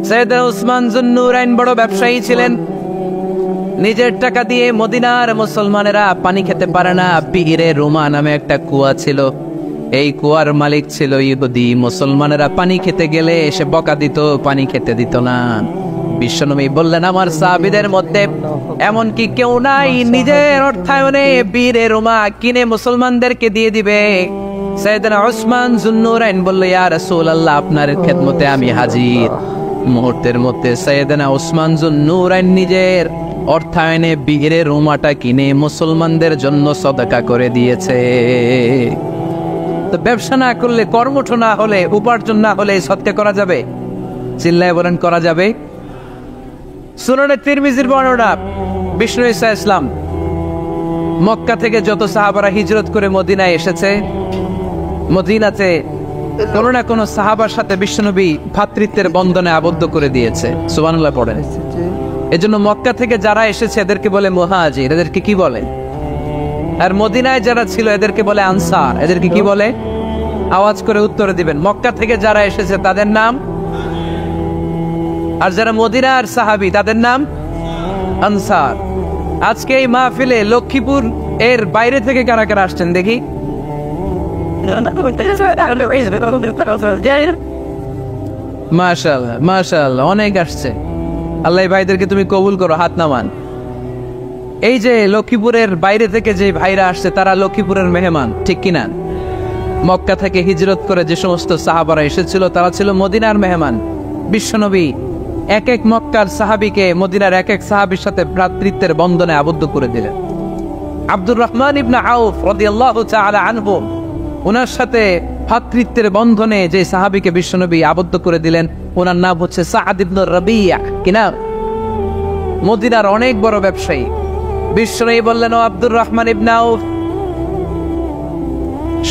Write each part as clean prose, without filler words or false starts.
সাইয়েদনা উসমান যুন্নুরাইন বড় ব্যবসায়ী ছিলেন। নিজের টাকা দিয়ে মদিনার মুসলমানেরা পানি খেতে পারে না। বিইরে রুমা নামে একটা কুয়া ছিল, এই কুয়ার মালিক ছিল ইহুদি। মুসলমানেরা পানি খেতে গেলে এসে বকা দিত, পানি খেতে দিত না। বিশ্বনবী বললেন, আমার সাহাবীদের মধ্যে এমন কি কেউ নাই নিজের অর্থায়নে বিইরে রুমা কিনে মুসলমানদেরকে দিয়ে দিবে? সাইয়েদনা উসমান যুন্নুরাইন বলল, ইয়া রাসূলুল্লাহ, আপনার খেদমতে আমি হাজির। মুহূর্তের মধ্যে সাইয়েদনা উসমান যুন্নুরাইন নিজের অর্থায়নে বিইরে রুমাটা কিনে মুসলমানদের জন্য সদকা করে দিয়েছে। তো ব্যবসা না করলে, কর্মঠ না হলে, উপার্জন না হলে সদকা করা যাবে? চিল্লায় বলেন, করা যাবে? সুনানে তিরমিজির বর্ণনা, বিষ্ণু ঈসা ইসলাম মক্কা থেকে যত সাহাবারা হিজরত করে মদিনায় এসেছে, মদিনাতে কোনো না কোনো সাহাবার সাথে বিশ্বনবী ভ্রাতৃত্বের বন্ধনে আবদ্ধ করে দিয়েছে। সুবহানাল্লাহ পড়েন। এজন্য মক্কা থেকে যারা এসেছে এদেরকে বলে মুহাজির। এদেরকে কি বলে? আর মদিনায় যারা ছিল এদেরকে বলে আনসার। এদেরকে কি বলে? আওয়াজ করে উত্তর দিবেন। মক্কা থেকে যারা এসেছে তাদের নাম, আর যারা মদিনার সাহাবী তাদের নাম আনসার। আজকে এই মাহফিলে লক্ষ্মীপুর এর বাইরে থেকে কারা কারা আসছেন দেখি? মাশাআল্লাহ, মাশাআল্লাহ, অনেক আসছে। আল্লাহ ভাইদেরকে তুমি কবুল করো, হাত নামান। এই যে লক্ষ্মীপুরের বাইরে থেকে যে ভাইরা আসছে তারা লক্ষ্মীপুরের মেহমান, ঠিক কিনা? মক্কা থেকে হিজরত করে যে সমস্ত সাহাবারা এসেছিল তারা ছিল মদিনার মেহমান। বিশ্বনবী এক এক মক্কার সাহাবীকে মদিনার এক এক সাহাবীর সাথে ভ্রাতৃত্বের বন্ধনে আবদ্ধ করে দিলেন। আব্দুর রহমান ইবনে আউফ রাদিয়াল্লাহু তাআলা আনহু, ওনার সাথে ভ্রাতৃত্বের বন্ধনে যে সাহাবীকে বিশ্বনবী আবদ্ধ করে দিলেন ওনার নাম হচ্ছে সাআদ ইবনে রাবিয়া। কিনা? মদিনার অনেক বড় ব্যবসায়ী। বিশ্বনবী বললেন, ও আব্দুর রহমান ইবনে আউফ,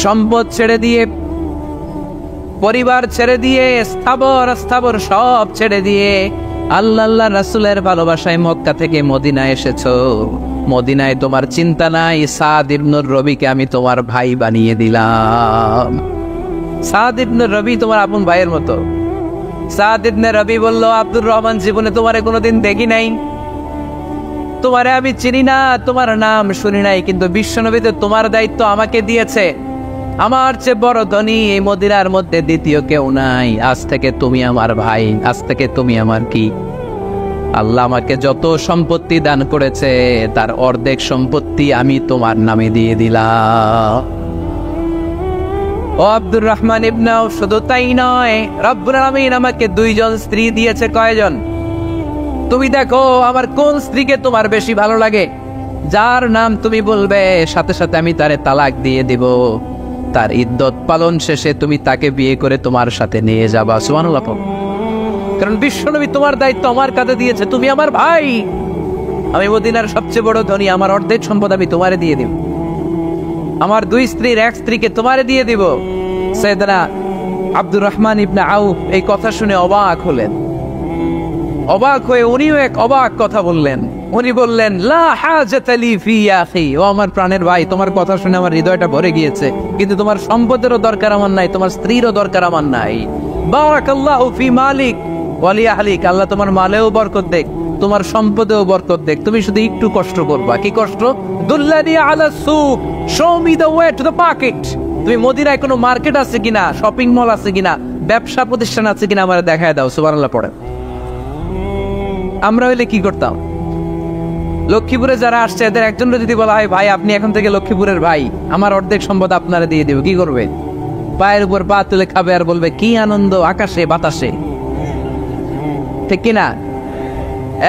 সম্পদ ছেড়ে দিয়ে, পরিবার ছেড়ে দিয়ে, স্থাবর সব ছেড়ে দিয়ে আল্লাহ রাসূলের ভালোবাসায় মক্কা থেকে মদিনায় এসেছো। মদিনায় তোমার চিন্তা নাই, সাদ ইবনে রবিকে আমি তোমার ভাই বানিয়ে দিলাম। সাদ ইবনে রবি তোমার আপন ভাইয়ের মতো। সাদ ইবনে রবি বলল, আব্দুর রহমান, জীবনে তোমারে কোনোদিন দেখি নাই, তোমারে আমি চিনি না, তোমার নাম শুনি নাই, কিন্তু বিশ্বনবীতে তোমার দায়িত্ব আমাকে দিয়েছে। আমার চেয়ে বড় ধনী এই মদিনার মধ্যে দ্বিতীয় কেউ নাই। আজ থেকে তুমি আমার ভাই, আজ থেকে তুমি আমার কি? আল্লাহ আমাকে যত সম্পত্তি দান করেছে তার অর্ধেক সম্পত্তি আমি তোমার নামে দিয়ে দিলাম। ও আব্দুর রহমান ইবনে আউফ, শুধু তাই নয়, রব্বুল আলামিন আমাকে দুইজন স্ত্রী দিয়েছে। কয়জন? তুমি দেখো আমার কোন স্ত্রীকে তোমার বেশি ভালো লাগে, যার নাম তুমি বলবে সাথে সাথে আমি তারে তালাক দিয়ে দিব। তার ইদ্দত পালন শেষে তুমি তাকে বিয়ে করে তোমার সাথে নিয়ে যাবা। সুবহানাল্লাহ। কারণ বিশ্বনবী তোমার দায়িত্ব আমার কাঁধে দিয়েছে, তুমি আমার ভাই। আমি মদিনার সবচেয়ে বড় ধনী, আমার অর্ধেক সম্পদ আমি তোমারে দিয়ে দিব। আমার দুই স্ত্রীর এক স্ত্রীকে তোমারে দিয়ে দিব। সাইয়েদনা আব্দুর রহমান ইবনে আউফ এই কথা শুনে অবাক হলেন। অবাক হয়ে উনিও এক অবাক কথা বললেন। উনি বললেন, লা হাজাতা লি ফি ইয়া আখি, ও আমার প্রাণের ভাই, তোমার কথা শুনে আমার হৃদয়টা ভরে গিয়েছে, কিন্তু তোমার সম্পদেরও দরকার আমার নাই, তোমার স্ত্রীরও দরকার আমার নাই। বারাকাল্লাহু ফি মালিক ওয়া লি আহলিক, আল্লাহ তোমার মালেও বরকত দেখ, তোমার সম্পদেও বরকত দেখ। তুমি শুধু একটু কষ্ট করবা। কি কষ্ট? দুল্লানি আলা সুক, show me the way to the market. তুমি মদিনায় কোনো মার্কেট আছে কিনা, শপিং মল আছে কিনা, ব্যবসা প্রতিষ্ঠান আছে কিনা আমারে দেখায় দাও। সুবহানাল্লাহ পড়ে। আমরা হইলে কি করতাম? লক্ষ্মীপুরে যারা আসছে এদের একজনকে যদি বলা হয়, ভাই আপনি এখন থেকে লক্ষ্মীপুরের ভাই, আমার অর্ধেক সম্পদ আপনারা দিয়ে দেব, কি করবে? পায়ের উপর পা তুলে খাবে আর বলবে কি আনন্দ আকাশে বাতাসে, ঠিক কিনা?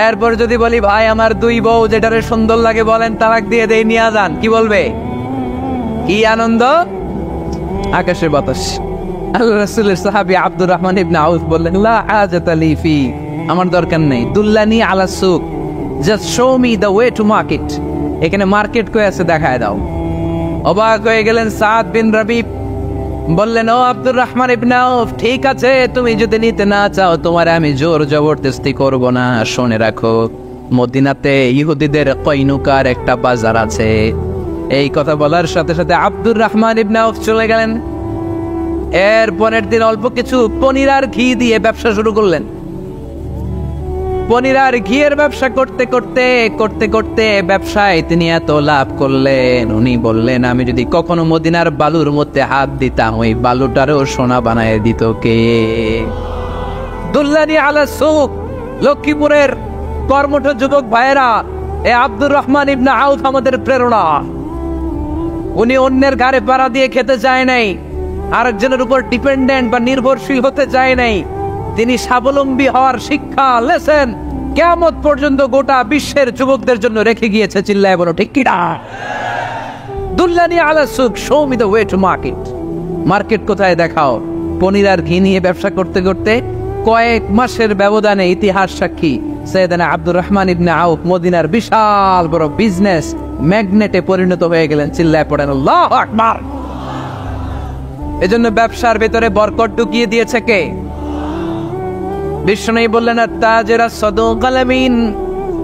এরপর যদি বলি, ভাই আমার দুই বউ, যেটারে সুন্দর লাগে বলেন তালাক দিয়ে দেই, নিয়ে যান, কি বলবে? কি আনন্দ আকাশে বাতাস। আল্লাহ রাসূলের সাহাবী আব্দুর রহমান ইবনে আউফ বললেন, লা হাজাতা লি ফি, আমার দরকার নেই। দুল্লানি আলা সুক, just show me the way to market. এখানে মার্কেট কই আছে দেখায় দাও। অবাক হয়ে গেলেন সাদ বিন রবি। বললেন, ও আব্দুর রহমান ইবনে আউফ, ঠিক আছে, তুমি যদি নিতে না চাও তোমারে আমি জোর জবরদস্তি করব না। শুনে রাখো, মদিনাতে ইহুদিদের কয়নুকার একটা বাজার আছে। এই কথা বলার সাথে সাথে আব্দুর রহমান ইবনে আউফ চলে গেলেন। এর পরের দিন অল্প কিছু পনির আর ঘি দিয়ে ব্যবসা শুরু করলেন। পনির আর ঘিয়ের ব্যবসা করতে করতে করতে করতে ব্যবসায় তিনি এত লাভ করলেন, উনি বললেন আমি যদি কখনো মদিনার বালুর মধ্যে হাত দিতাম ওই বালুটারও সোনা বানায় দিত কে? দুল্লানি আলা সুক, লক্ষ্মীপুরের কর্মঠ যুবক ভাইয়েরা, এ আব্দুর রহমান ইবনে আউফ আমাদের প্রেরণা। উনি অন্যের ঘাড়ে পাড়া দিয়ে খেতে চায় নাই, আরেকজনের উপর ডিপেন্ডেন্ট বা নির্ভরশীল হতে চায় নাই। তিনি স্বাবলম্বী হওয়ার শিক্ষা লেসেন কিয়ামত পর্যন্ত গোটা বিশ্বের যুবকদের জন্য রেখে গিয়েছে। চিল্লায় বলো ঠিক কিনা? দুল্লানি আলা সুক, show me the way to market. Market কোথায় দেখাও। পনির আর ঘি নিয়ে ব্যবসা করতে করতে কয়েক মাসের ব্যবধানে ইতিহাস সাক্ষী সৈয়দনা আব্দুর রহমান ইবনে আউফ মদিনার বিশাল বড় বিজনেস ম্যাগনেটে পরিণত হয়ে গেলেন। চিল্লায় পড়েন আল্লাহু আকবার। এজন্য ব্যবসার ভেতরে বরকত ঢুকিয়ে দিয়েছে কে? বিষ্ণু বললেন আত-তাজিরা সাদুকাল আমিন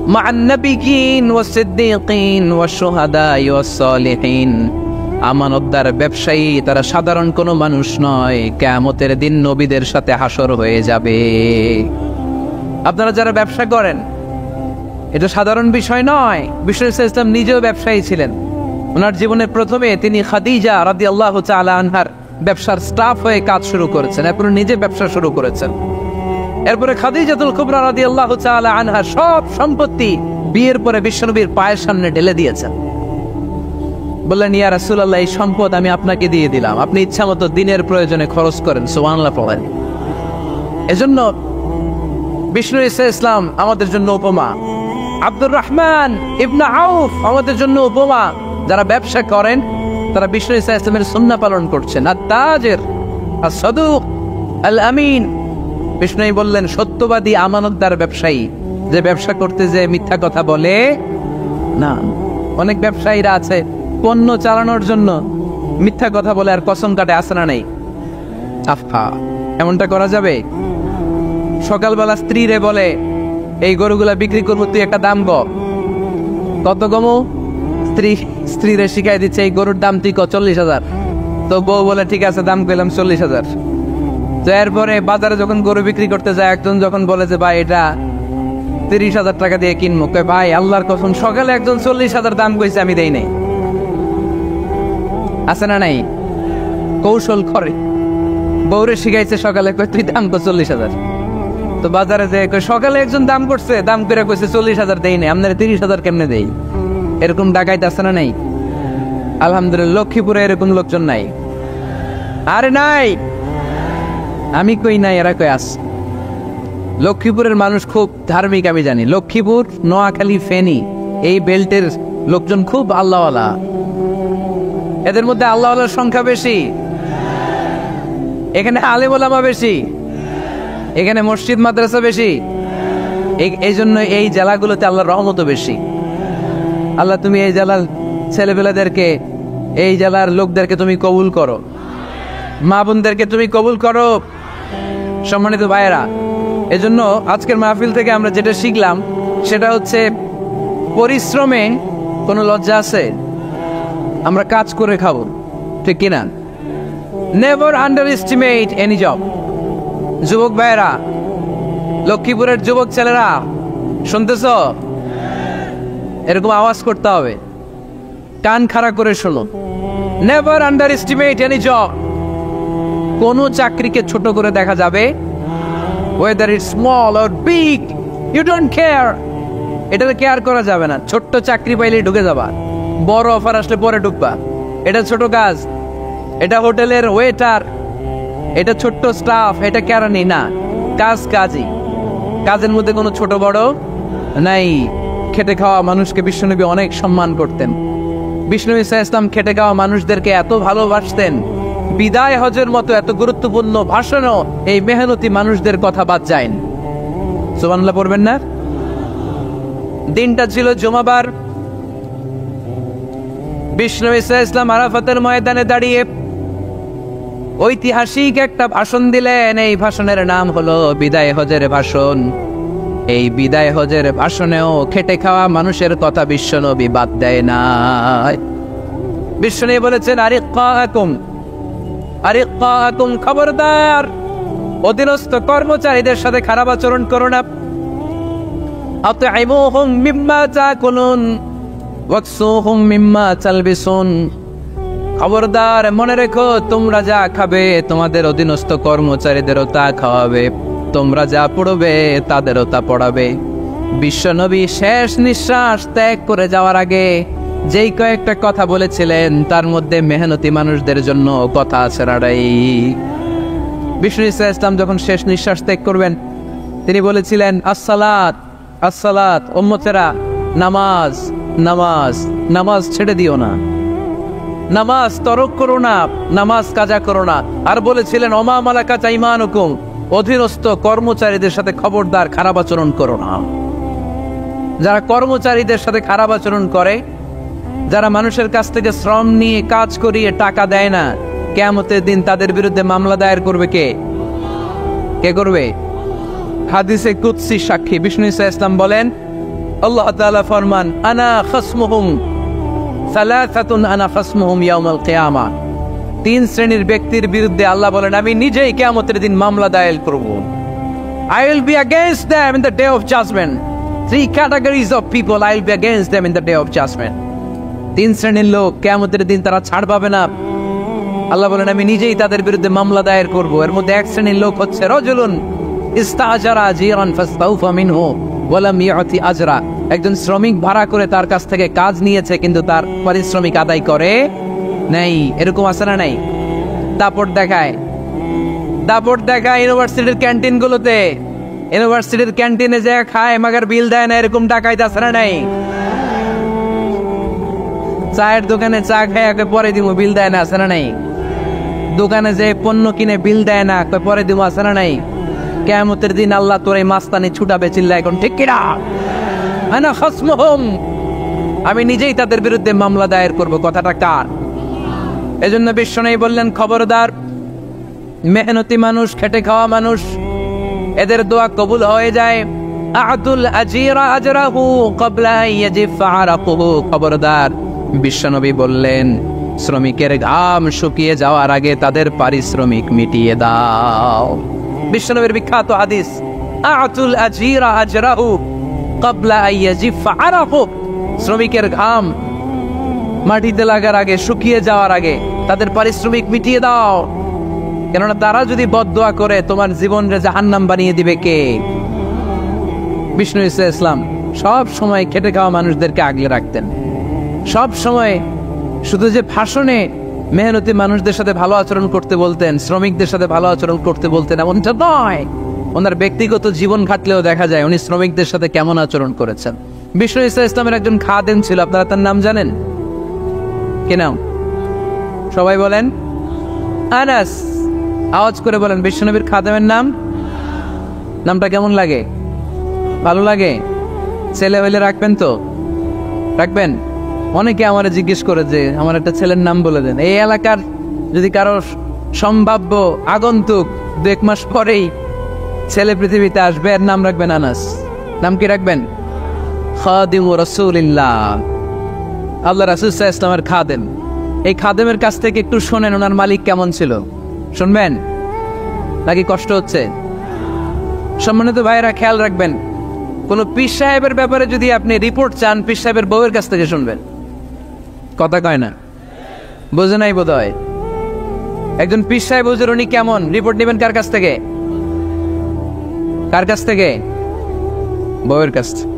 মা'আন নাবিয়্যিন ওয়াস সিদ্দীকিন ওয়াশ শুহাদা'i ওয়াস সালিহিন। আমানতদার ব্যবসায়ী তারা সাধারণ কোনো মানুষ নয়, কিয়ামতের দিন নবীদের সাথে হাসর হয়ে যাবে। আপনারা যারা ব্যবসা করেন, এটা সাধারণ বিষয় নয়। বিষ্ণু ইসলাম নিজেও ব্যবসায়ী ছিলেন। ওনার জীবনের প্রথমে তিনি খাদিজা রাদিয়াল্লাহু তাআলা আনহার ব্যবসার স্টাফ হয়ে কাজ শুরু করেছেন, এরপর নিজে ব্যবসা শুরু করেছেন। এরপরে খাদিজাতুল কুবরা রাদিয়াল্লাহু তাআলা আনহা সব সম্পত্তি বিয়ের পরে বিশ্বনবীর পায়ের সামনে ঢেলে দিয়েছেন। বললেন ইয়া রাসূলুল্লাহ, এই সম্পদ আমি আপনাকে দিয়ে দিলাম, আপনি ইচ্ছামতো দিনের প্রয়োজনে খরচ করেন। সুবহানাল্লাহ পড়েন। এজন্য বিষ্ণু ইসলাম আমাদের জন্য উপমা, আব্দুর রহমান ইবনে আউফ আমাদের জন্য উপমা। যারা ব্যবসা করেন তারা বিষ্ণু ইসলামের সুন্নাহ পালন করছেন। আত-তাজির আস-সাদুক আল আমিন। বিষ্ণু বললেন সত্যবাদী আমানতদার ব্যবসায়ী, যে ব্যবসা করতে যে মিথ্যা কথা বলে না। অনেক ব্যবসায়ীরা আছে পণ্য চালানোর জন্য মিথ্যা কথা বলে আর কসম কাটে, আছে না নেই? আফা, এমনটা করা যাবে? সকালবেলা স্ত্রীরে বলে এই গরুগুলা বিক্রি করবো, তুই একটা দাম গ। কত কমু? স্ত্রীরে শিখাই দিচ্ছে এই গরুর দাম তুই 40,000। তো বউ বলে ঠিক আছে, দাম কইলাম 40,000। তো এরপরে বাজারে যখন গরু বিক্রি করতে যায়, একজন যখন বলে যে ভাই এটা 30,000 টাকা দিয়ে কিনবো, কয় ভাই আল্লাহর কসম সকালে একজন 40,000 দাম কইছে, আমি দেই নাই। আছে না নাই? কৌশল করে বউরে শিখাইছে সকালে, কয় তুই দাম কর 40,000। তো বাজারে যে সকালে একজন দাম করছে, দাম করে কইছে 40,000 দেই নাই, আপনারা 30,000 কেমনে দেই? এরকম ডাকাইত আছে না নাই? আলহামদুলিল্লাহ লক্ষ্মীপুরে এরকম লোকজন নাই। আরে নাই, আমি কই নাই, এরা কই আস। লক্ষ্মীপুরের মানুষ খুব ধার্মিক, আমি জানি। লক্ষ্মীপুর, নোয়াখালী, ফেনী এই বেল্টের লোকজন খুব আল্লাহওয়ালা। এদের মধ্যে আল্লাহওয়ালার সংখ্যা বেশি, এখানে আলেম ওলামা বেশি, এখানে মসজিদ মাদ্রাসা বেশি। এই জন্য এই জেলাগুলোতে আল্লাহর রহমতও বেশি। আল্লাহ তুমি এই জেলার ছেলেপেলেদেরকে, এই জেলার লোকদেরকে তুমি কবুল করো, মা বোনদেরকে তুমি কবুল করো। সম্মানিত ভাইয়েরা, এজন্য আজকের মাহফিল থেকে আমরা যেটা শিখলাম সেটা হচ্ছে পরিশ্রমে কোনো লজ্জা আছে? আমরা কাজ করে খাবো, ঠিক কিনা? Never under estimate any job. যুবক ভাইয়েরা, লক্ষ্মীপুরের যুবক ছেলেরা শুনতেছ? এরকম আওয়াজ করতে হবে, কান খাড়া করে শোনো। Never under estimate any job. কোনো চাকরিকে ছোট করে দেখা যাবে, whether it's small or big, you don't care. এটাতে কেয়ার করা যাবে না। ছোট্ট চাকরি পাইলেই ঢুকে যাবা, বড় অফার আসলে পরে ঢুকবা। এটা ছোট কাজ, এটা হোটেলের ওয়েটার, এটা ছোট্ট স্টাফ, এটা কেরানি না। কাজ কাজই, কাজের মধ্যে কোনো ছোট বড় নাই। খেটে খাওয়া মানুষকে বিশ্বনবী অনেক সম্মান করতেন। বিষ্ণু ইসলাম খেটে খাওয়া মানুষদেরকে এত ভালোবাসতেন, বিদায় হজের মতো এত গুরুত্বপূর্ণ ভাষণও এই মেহনতি মানুষদের কথা বাদ যায়নি। সুবহানাল্লাহ পড়বেন না? দিনটা ছিল জুমাবার। বিষ্ণু ইসলাম আরাফাতের ময়দানে দাঁড়িয়ে ঐতিহাসিক একটা ভাষণ দিলেন। এই ভাষণের নাম হলো বিদায় হজের ভাষণ। এই বিদায় হজের ভাষণেও খেটে খাওয়া মানুষের কথা বিশ্বনবী বাদ দেয় না। বিশ্বনবী বলেছেন, আরিকাকুম আরিকাকুম, খবরদার অধীনস্থ কর্মচারীদের সাথে খারাপ আচরণ করো না। আতঈমুহুম মিম্মা তাকুলুন ওয়াকসুহুম মিম্মা তালবিসুন, খবরদার মনে রেখো তোমরা যা খাবে তোমাদের অধীনস্থ কর্মচারীদেরও তা খাওয়াবে, তোমরা যা পড়বে তাদেরও তা পড়াবে। বিশ্বনবী শেষ নিঃশ্বাস ত্যাগ করে যাওয়ার আগে যেই কয়েকটা কথা বলেছিলেন তার মধ্যে মেহনতি মানুষদের জন্য কথা আছে রাড়াই। বিষ্ণু ইসলাম যখন শেষ নিঃশ্বাস ত্যাগ করবেন তিনি বলেছিলেন, আসসালাত আসসালাত, উম্মতেরা নামাজ নামাজ, নামাজ ছেড়ে দিও না, নামাজ তরক করো না, নামাজ কাজা করো না। আর বলেছিলেন ওমা মালাকাত আইমানুকুম, অধীনস্থ কর্মচারীদের সাথে খবরদার খারাপ আচরণ করো না। যারা কর্মচারীদের সাথে খারাপ আচরণ করে, যারা মানুষের কাছ থেকে শ্রম নিয়ে কাজ করিয়ে টাকা দেয় না, কিয়ামতের দিন তাদের বিরুদ্ধে মামলা দায়ের করবে কে? কে করবে? হাদিসে কুদসি সাক্ষী বিষ্ণু ইসলাম বলেন, আল্লাহ তাআলা ফরমান, আনা খাসমুহুম সালাসাতুন আনা খাসমুহুম ইয়াউমাল কিয়ামা। তিন শ্রেণীর ব্যক্তির বিরুদ্ধে আল্লাহ বলেন আমি নিজেই কিয়ামতের দিন মামলা দায়ের করব। I will be against them in the day of judgment. Three categories of people I will be against them in the day of judgment. তিন শ্রেণীর লোক কিয়ামতের দিন তারা ছাড় পাবে না। আল্লাহ বলেন আমি নিজেই তাদের বিরুদ্ধে মামলা দায়ের করব। এর মধ্যে এক শ্রেণীর লোক হচ্ছে রাজুলুন ইস্তাজারা জিরান ফাস্তাউফা মিনহু ওয়া লাম ইয়াতি আজরা, একজন শ্রমিক ভাড়া করে তার কাছ থেকে কাজ নিয়েছে কিন্তু তার পারিশ্রমিক আদায় করে নাই। এরকম আছে না নাই? দাপট দেখায়, দাপট দেখায় ইউনিভার্সিটির ক্যান্টিনগুলোতে, ইউনিভার্সিটির ক্যান্টিনে যে খায় মাগার বিল দেয় না, এরকম ডাকাইতে আছে না নাই? চায়ের দোকানে চা খায় পরে দিব, বিল দেয় না, আছে না নাই? দোকানে যে পণ্য কিনে বিল দেয় না, পরে দিব, আছে না নাই? কিয়ামতের দিন আল্লাহ তোর এই মাস্তানি ছুটাবে, চিল্লা এখন ঠিক কিনা? আনা খাসমুহুম, আমি নিজেই তাদের বিরুদ্ধে মামলা দায়ের করব। কথাটা কার? এজন্য বিশ্বনবী বললেন খবরদার মেহনতি মানুষ, খেটে খাওয়া মানুষ, এদের দোয়া কবুল হয়ে যায়। আতুল আজিরা আজরাহু ক্বাবলা ইয়াজিফা আরাকুহু, খবরদার বিশ্বনবী বললেন শ্রমিকের ঘাম শুকিয়ে যাওয়ার আগে তাদের পারিশ্রমিক মিটিয়ে দাও। বিশ্বনবীর বিখ্যাত হাদিস, আতুল আজিরা আজরাহু ক্বাবলা ইয়াজিফা আরাকুহু, শ্রমিকের ঘাম মাটিতে লাগার আগে, শুকিয়ে যাওয়ার আগে তাদের পারিশ্রমিক মিটিয়ে দাও। কেননা তারা যদি বদদোয়া করে তোমার জীবনকে জাহান্নাম বানিয়ে দিবে কে? বিষ্ণু ইসলাম সব সময় খেটে খাওয়া মানুষদেরকে আগলে রাখতেন। সব সময় শুধু যে ভাষণে মেহনতি মানুষদের সাথে ভালো আচরণ করতে বলতেন, শ্রমিকদের সাথে ভালো আচরণ করতে বলতেন এমনটা নয়, ওনার ব্যক্তিগত জীবন ঘাটলেও দেখা যায় উনি শ্রমিকদের সাথে কেমন আচরণ করেছেন। বিষ্ণু ইসলামের একজন খাদেম ছিল, আপনারা তার নাম জানেন? কি নাম? সবাই বলেন আনাস। আওয়াজ করে বলেন বিশ্বনবীর খাদেমের নাম। নামটা কেমন লাগে? ভালো লাগে? ছেলে হইলে রাখবেন তো? রাখবেন? অনেকে আমার জিজ্ঞেস করে যে আমার একটা ছেলের নাম বলে দেন। এই এলাকার যদি কারো সম্ভাব্য আগন্তুক 2 মাস পরেই ছেলে পৃথিবীতে আসবে, এর নাম রাখবেন আনাস। নাম কি রাখবেন? খাদিমু রাসূলিল্লাহ, আল্লাহ রাসূল সাল্লাল্লাহু আলাইহি ওয়াসাল্লামের খাদেম। এই খাদেমের কাছ থেকে একটু শোনেন ওনার মালিক কেমন ছিল। শুনবেন নাকি কষ্ট হচ্ছে? সম্মানিত ভাইরা খেয়াল রাখবেন, কোন পীর সাহেবের ব্যাপারে যদি আপনি রিপোর্ট চান, পীর সাহেবের বউয়ের কাছ থেকে শুনবেন। কথা কয় না? বোঝে নাই বোধ হয়। একজন পীর সাহেব হুজুর উনি কেমন, রিপোর্ট নেবেন কার কাছ থেকে? কার কাছ থেকে? বউয়ের কাছ থেকে।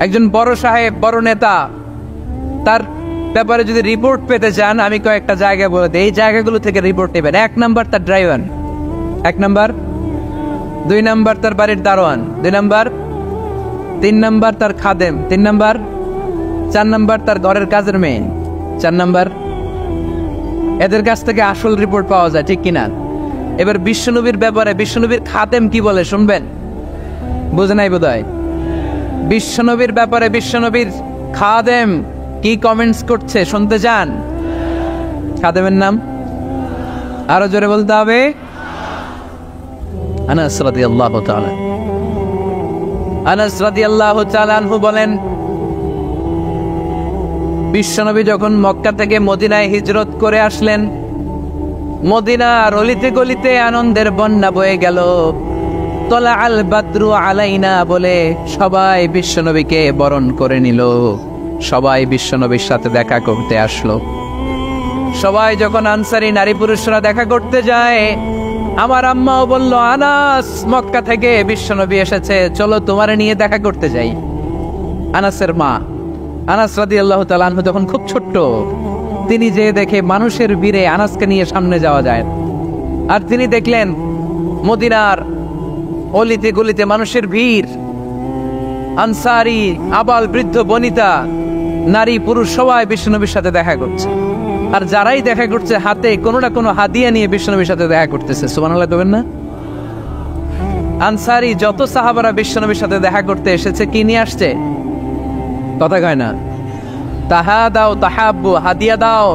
একজন বড় সাহেব, বড় নেতা, তার ব্যাপারে যদি রিপোর্ট পেতে চান, আমি কয়েকটা জায়গা বলে দিই, এই জায়গাগুলো থেকে রিপোর্ট নেবেন। 1 নাম্বার তার ড্রাইভার, 1 নাম্বার। 2 নাম্বার তার বাড়ির দারোয়ান, 2 নাম্বার। 3 নাম্বার তার খাদেম, 3 নাম্বার। 4 নাম্বার তার ঘরের কাজের মেয়ে, 4 নাম্বার। এদের কাছ থেকে আসল রিপোর্ট পাওয়া যায়, ঠিক কিনা? এবার বিশ্বনবীর ব্যাপারে বিশ্বনবীর খাদেম কি বলে শুনবেন? বুঝে নাই বোধ হয়। বিশ্বনবীর ব্যাপারে বিশ্বনবীর খাদেম কি কমেন্টস করছে শুনতে চান? খাদেমের নাম আরো জোরে বলতে হবে। আনাস রাদিয়াল্লাহু তাআলা, আনাস রাদিয়াল্লাহু তাআলা আনহু বলেন বিশ্বনবী যখন মক্কা থেকে মদিনায় হিজরত করে আসলেন, মদিনার অলিতে গলিতে আনন্দের বন্যা বয়ে গেল। তলা আল বাদরু আলাইনা বলে সবাই বিশ্বনবীকে বরণ করে নিল। সবাই বিশ্বনবীর সাথে দেখা করতে আসলো। সবাই যখন আনসারী নারী পুরুষরা দেখা করতে যায়, আমার আম্মাও বলল, আনাস, মক্কা থেকে বিশ্বনবী এসেছে, চলো তোমারে নিয়ে দেখা করতে যাই। আনাসের মা আনাস রাদিয়াল্লাহু তাআলা আনহু তখন খুব ছোট্ট। তিনি যে দেখে মানুষের ভিড়ে আনাসকে নিয়ে সামনে যাওয়া যায়, আর তিনি দেখলেন মদিনার অলিতে গলিতে মানুষের ভিড়, আনসারী, আবাল বৃদ্ধ বনিতা, নারী পুরুষ সবাই বিশ্বনবীর সাথে দেখা করছে। আর যারাই দেখা করছে হাতে কোনো না কোনো হাদিয়া নিয়ে বিশ্বনবীর সাথে দেখা করতেছে। সুবহানাল্লাহ বলবেন না? আনসারী যত সাহাবারা বিশ্বনবীর সাথে দেখা করতে এসেছে, কি নিয়ে আসছে? কথা কয় না? তাহা দাও তাহাব্বু, হাদিয়া দাও,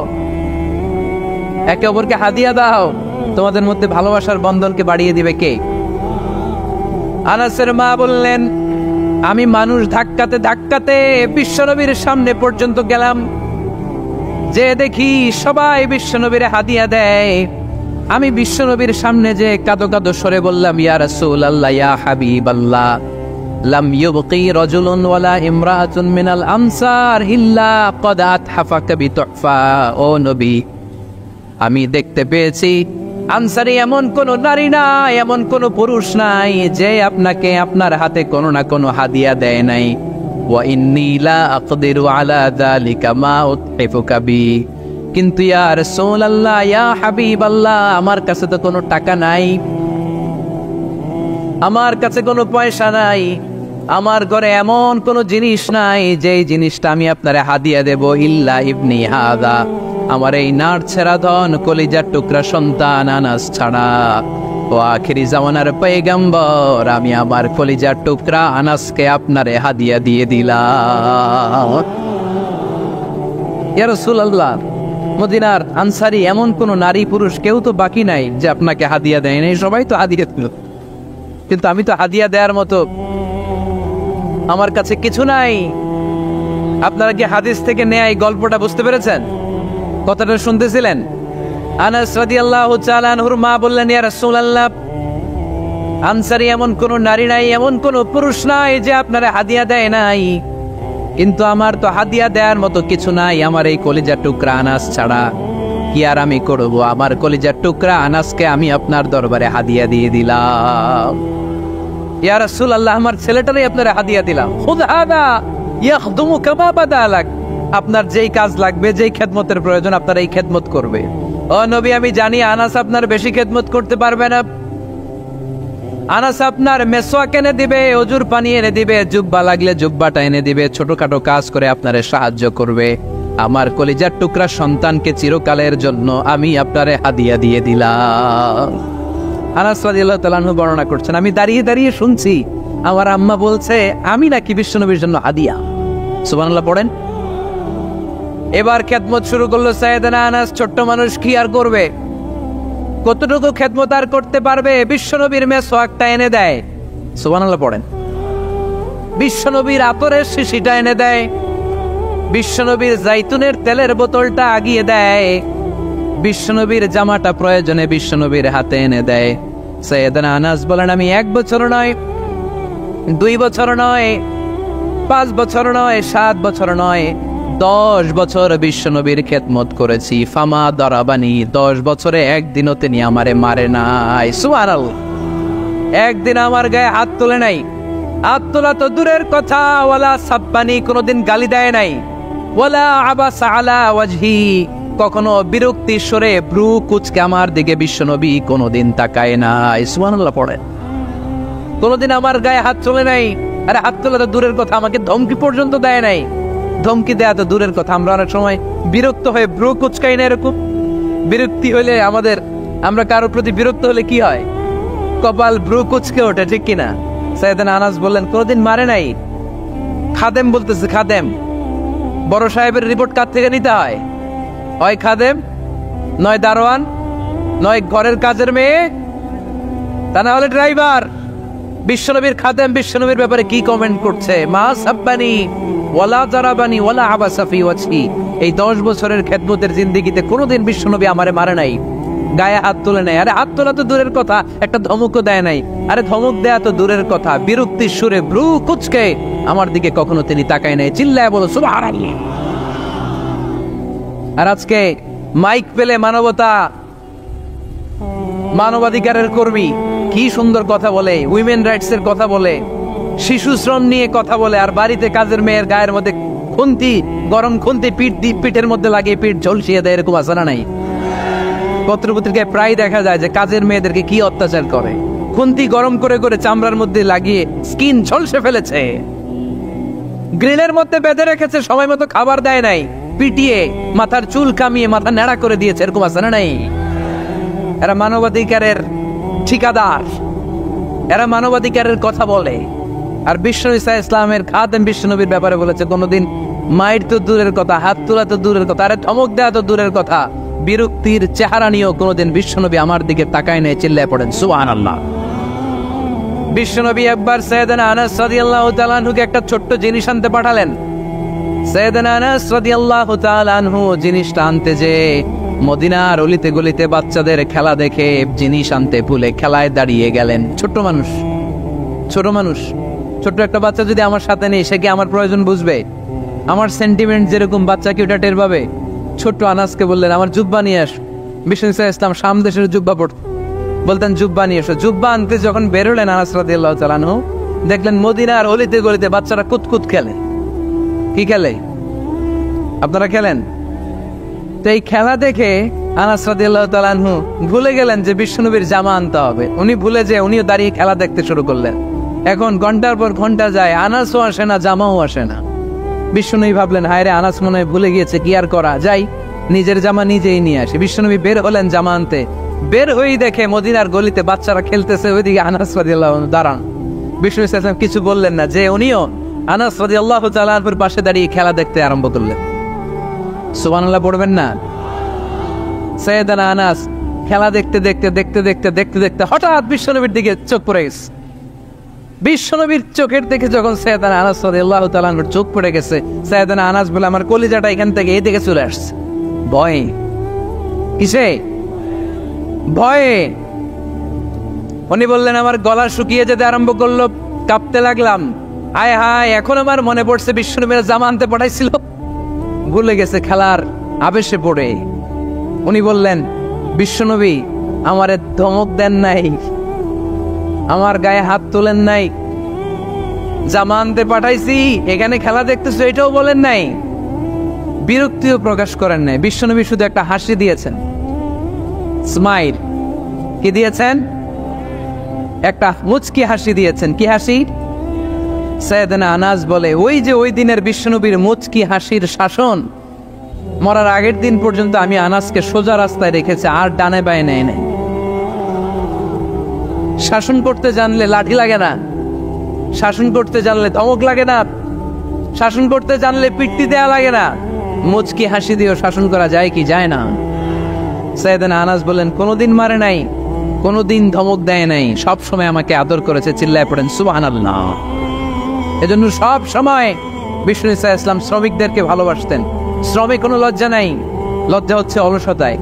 একে অপরকে হাদিয়া দাও। তোমাদের মধ্যে ভালোবাসার বন্ধনকে বাড়িয়ে দিবে কে? আনাসের মা বললেন, আমি মানুষ ধাক্কাতে ধাক্কাতে বিশ্বনবীর সামনে পর্যন্ত গেলাম, যে দেখি সবাই বিশ্বনবীর হাদিয়া দেয়। আমি বিশ্বনবীর সামনে যে কাঁদো কাঁদো সরে বললাম, ইয়া রাসূলুল্লাহ, ইয়া হাবিবাল্লাহ, লাম ইউবকি রাজুলুন ওয়ালা ইমরাআতুন মিনাল আমসার ইল্লা ক্বাদ আতহাফাকা বিতুহফা। ও নবী, আমি দেখতে পেয়েছি আনসারী এমন কোন নারী নাই, এমন কোন পুরুষ নাই যে আপনাকে আপনার হাতে কোনো না কোনো হাদিয়া দেয় নাই। ওয়া ইন্নী লা আকদিরু আলা যালিকা মা উতহিফুকা বি। কিন্তু ইয়া রাসূলুল্লাহ, ইয়া হাবিবাল্লাহ, আমার কাছে তো কোনো টাকা নাই, আমার কাছে কোনো পয়সা নাই, আমার ঘরে এমন কোনো জিনিস নাই যেই জিনিসটা আমি আপনারে হাদিয়া দেব, ইল্লা ইবনি হাদা, আমার এই নার ছেড়া ধন কলিজার টুকরা সন্তান আনাস ছাড়া। ও আখিরি জামানার পয়গম্বর, আমি আমার কলিজার টুকরা আনাসকে আপনারে হাদিয়া দিয়ে দিলাম। ইয়া রাসূলুল্লাহ, মদিনার আনসারী এমন কোন নারী পুরুষ কেউ তো বাকি নাই যে আপনাকে হাদিয়া দেয় নাই, সবাই তো হাদিয়া দিল, কিন্তু আমি তো হাদিয়া দেওয়ার মতো আমার কাছে কিছু নাই। আপনারা কি হাদিস থেকে নেয়া এই গল্পটা বুঝতে পেরেছেন? কথাটা শুনতেছিলেন? আনাস রাদিয়াল্লাহু তাআলা আনহুর মা বললেন, ইয়া রাসূলুল্লাহ, আনসারী এমন কোন নারী নাই, এমন কোন পুরুষ নাই যে আপনারা হাদিয়া দেয় নাই, কিন্তু আমার তো হাদিয়া দেওয়ার মতো কিছু নাই আমার এই কলিজার টুকরা আনাস ছাড়া। কি আর আমি করব? আমার কলিজার টুকরা আনাসকে আমি আপনার দরবারে হাদিয়া দিয়ে দিলাম। ইয়া রাসূলুল্লাহ, আমার ছেলেটারই আপনারা হাদিয়া দিলাম। খুদ হাদা ইয়াখদুমু কামা বাদালাক, আপনার যেই কাজ লাগবে, যেই খেদমতের প্রয়োজন, আপনার এই খেদমত করবে। ও নবী, আমি জানি আনাস আপনার বেশি খেদমত করতে পারবে না। আনাস আপনার মেসওয়াক এনে দিবে, অজুর পানি এনে দিবে, জুব্বা লাগলে জুব্বাটা এনে দিবে, ছোটখাটো কাজ করে আপনারে সাহায্য করবে। আমার কলিজার টুকরা সন্তানকে চিরকালের জন্য আমি আপনারে হাদিয়া দিয়ে দিলাম। আনাস রাদিয়াল্লাহু তাআলা আনহু বর্ণনা করছেন, আমি দাঁড়িয়ে দাঁড়িয়ে শুনছি আমার আম্মা বলছে আমি নাকি বিশ্বনবীর জন্য হাদিয়া। সুবহানাল্লাহ পড়েন। এবার খেদমত শুরু করলো সাইয়েদনা আনাস। ছোট্ট মানুষ কি আর করবে, কতটুকু খেদমত আর করতে পারবে? বিশ্বনবীর মেসওয়াকটা এনে দেয়। সুবহানাল্লাহ পড়েন। বিশ্বনবীর আতরের শিশিটা এনে দেয়, বিশ্বনবীর জাইতুনের তেলের বোতলটা আগিয়ে দেয়, বিশ্বনবীর জামাটা প্রয়োজনে বিশ্বনবীর হাতে এনে দেয়। সাইয়েদনা আনাস বলেন, আমি 1 বছর নয়, 2 বছর নয়, 5 বছর নয়, 7 বছর নয়, 10 বছর বিশ্বনবীর খেদমত করেছি। ফামা দারাবানি, 10 বছরে একদিনও তিনি আমারে মারে নাই। সুবহানাল্লাহ। একদিন আমার গায়ে হাত তোলে নাই, হাত তোলা তো দূরের কথা, ওয়ালা সাব্বানি, কোনোদিন গালি দেয় নাই, ওয়ালা আবাসা আলা ওয়াজহি, কখনো বিরক্তি স্বরে ভ্রু কুচকে আমার দিকে বিশ্বনবী কোনোদিন তাকায় নাই। সুবহানাল্লাহ পড়েন। কোনোদিন আমার গায়ে হাত তোলে নাই। আরে হাত তোলা তো দূরের কথা, আমাকে ধমকি পর্যন্ত দেয় নাই। ধমকি দেয়া তো দূরের কথা, আমরা অনেক সময় বিরক্ত হয়ে ভ্রু কুচকাই না। এরকম বিরক্তি হইলে আমরা কারোর প্রতি বিরক্ত হলে কি হয়? কপাল ভ্রু কুচকে ওঠে, ঠিক কিনা? সাইয়েদনা আনাস বললেন, কোনোদিন মারে নাই। খাদেম বলতেছে, খাদেম, বড় সাহেবের রিপোর্ট কার থেকে নিতে হয়? হয় খাদেম, নয় দারোয়ান, নয় ঘরের কাজের মেয়ে, তা না হলে ড্রাইভার। বিশ্বনবীর খাদেম বিশ্বনবীর ব্যাপারে কি কমেন্ট করছে? মা সাব্বানি ওয়ালা জারাবানি ওয়ালা আবাসা ফি ওয়াজহি। এই 10 বছরের খেদমতের জিন্দেগিতে কোনোদিন বিশ্বনবী আমারে মারে নাই, গায়ে হাত তুলে নেয়। আরে হাত তোলা তো দূরের কথা, একটা ধমকও দেয় নাই। আরে ধমক দেয়া তো দূরের কথা, বিরক্তির সুরে ভ্রু কুচকে আমার দিকে কখনো তিনি তাকায় নাই। চিল্লায় বলো সুবহানাল্লাহ। আর আজকে মাইক পেলে মানবতা, মানবাধিকারের কর্মী কি সুন্দর কথা বলে, উইমেন রাইটস এর কথা বলে, শিশু শ্রম নিয়ে কথা বলে, আর বাড়িতে কাজের মেয়ের গায়ের মধ্যে খুন্তি, গরম খুন্তি পিঠের মধ্যে লাগিয়ে পিঠ ঝলসিয়ে দেয়, এরকম আসানা নাই? পত্রপত্রিকায় প্রায় দেখা যায় যে কাজের মেয়েদেরকে কি অত্যাচার করে, খুন্তি গরম করে করে চামড়ার মধ্যে লাগিয়ে স্কিন ঝলসে ফেলেছে, গ্রিলের মধ্যে বেঁধে রেখেছে, সময় মতো খাবার দেয় নাই, পিটিয়ে মাথার চুল কামিয়ে মাথা ন্যাড়া করে দিয়েছে, এরকম আসানা নাই? এরা মানবাধিকারের ঠিকাদার, এরা মানবাধিকারের কথা বলে। আর বিশ্বনবী ইসলামের খাদেম বিশ্বনবীর ব্যাপারে বলেছে, কোনোদিন মায়ের তো দূরের কথা, হাত তোলা তো দূরের কথা, আরে ধমক দেওয়া তো দূরের কথা, বিরক্তির চেহারা নিয়েও কোনোদিন বিশ্বনবী আমার দিকে তাকায় নেই। চিল্লায় পড়েন সুবহানাল্লাহ। বিশ্বনবী একবার সাইয়েদনা আনাস রাদিয়াল্লাহু তাআলা আনহুকে একটা ছোট্ট জিনিস আনতে পাঠালেন। সাইয়েদনা আনাস রাদিয়াল্লাহু তাআলা আনহু জিনিসটা আনতে যে মদিনার অলিতে গলিতে বাচ্চাদের খেলা দেখে জিনিস আনতে ভুলে খেলায় দাঁড়িয়ে গেলেন। ছোট মানুষ, ছোট্ট একটা বাচ্চা যদি আমার সাথে নেই, সে কি আমার প্রয়োজন বুঝবে? আমার সেন্টিমেন্ট যেরকম, বাচ্চা কি ওটা টের পাবে? ছোট্ট আনাসকে বললেন, আমার জুব্বা নিয়ে আস। বিশ্বনবী ইসলাম শাম দেশের জুব্বা পড়তেন, বলতেন জুব্বা নিয়ে এসো। জুব্বা আনতে যখন বেরোলেন আনাস রাদিয়াল্লাহু তাআলা আনহু, দেখলেন মদিনার অলিতে গলিতে বাচ্চারা কুতকুত খেলে। কি খেলে? আপনারা খেলেন? তো এই খেলা দেখে আনাস রাদিয়াল্লাহু তাআলা আনহু ভুলে গেলেন যে বিশ্বনবীর জামা আনতে হবে। উনি ভুলে যে উনিও দাঁড়িয়ে খেলা দেখতে শুরু করলেন। এখন ঘন্টার পর ঘন্টা যায়, আনাসও আসে না, জামাও আসে না। বিশ্বনবী ভাবলেন, হায় রে, আনাস মনে হয় ভুলে গিয়েছে, কি আর করা যায়, নিজের জামা নিজেই নিয়ে আসে। বিশ্বনবী বের হলেন জামা আনতে, বের হয়েই দেখে মদিনার গলিতে বাচ্চারা খেলতেছে, ওইদিকে আনাস রাদিয়াল্লাহু আনহু দাঁড়ান। বিশ্বনবী সাল্লাল্লাহু আলাইহি ওয়াসাল্লাম কিছু বললেন না, যে উনিও আনাস রাদিয়াল্লাহু তাআলা আনহুর পাশে দাঁড়িয়ে খেলা দেখতে আরম্ভ করলেন। সুবহানাল্লাহ পড়বেন না? সাইয়েদনা আনাস খেলা দেখতে হঠাৎ বিশ্বনবীর দিকে চোখ পড়ে গেছে। বিশ্বনবীর চোখের দিকে যখন সাইয়েদনা আনাস রাদিয়াল্লাহু তাআলা আনহুর চোখ পড়ে গেছে, সাইয়েদনা আনাস বলে, আমার কলিজাটা এখান থেকে এই দিকে চলে আসছে। ভয়ে। কিসে? ভয়ে। উনি বললেন, আমার গলা শুকিয়ে যেতে আরম্ভ করলো, কাঁপতে লাগলাম। হায় হায়, এখন আমার মনে পড়ছে বিশ্বনবীর জামা আনতে পাঠাইছিল, ভুলে গেছে খেলার আবেশে পড়ে। উনি বললেন, বিশ্বনবী আমারে ধমক দেন নাই, আমার গায়ে হাত তোলেন নাই, জামা আনতে পাঠাইছি, এখানে খেলা দেখতেছো এটাও বলেন নাই, বিরক্তিও প্রকাশ করেন নাই। বিশ্বনবী শুধু একটা হাসি দিয়েছেন, স্মাইল। কি দিয়েছেন? একটা মুচকি হাসি দিয়েছেন। কি হাসি? সাইয়েদনা আনাস বলে, ওই যে ওই দিনের বিশ্বনবীর মুচকি হাসির শাসন, মরার আগের দিন পর্যন্ত আমি আনাসকে সোজা রাস্তায় রেখেছি, আর ডানে বায়ে নেয় নাই। শাসন করতে জানলে লাঠি লাগে না, শাসন করতে জানলে ধমক লাগে না, শাসন করতে জানলে পিট্টি দেয়া লাগে না। মুচকি হাসি দিয়েও শাসন করা যায় কি যায় না? সাইয়েদনা আনাস বলেন, কোনোদিন মারে নাই, কোনোদিন ধমক দেয় নাই, সব সময় আমাকে আদর করেছে। চিল্লায় পড়েন সুবহানাল্লাহ। এজন্য সব সময় বিষ্ণু ইসা ইসলাম শ্রমিকদেরকে ভালোবাসতেন। শ্রমে কোনো লজ্জা নাই, লজ্জা হচ্ছে অলসতায়।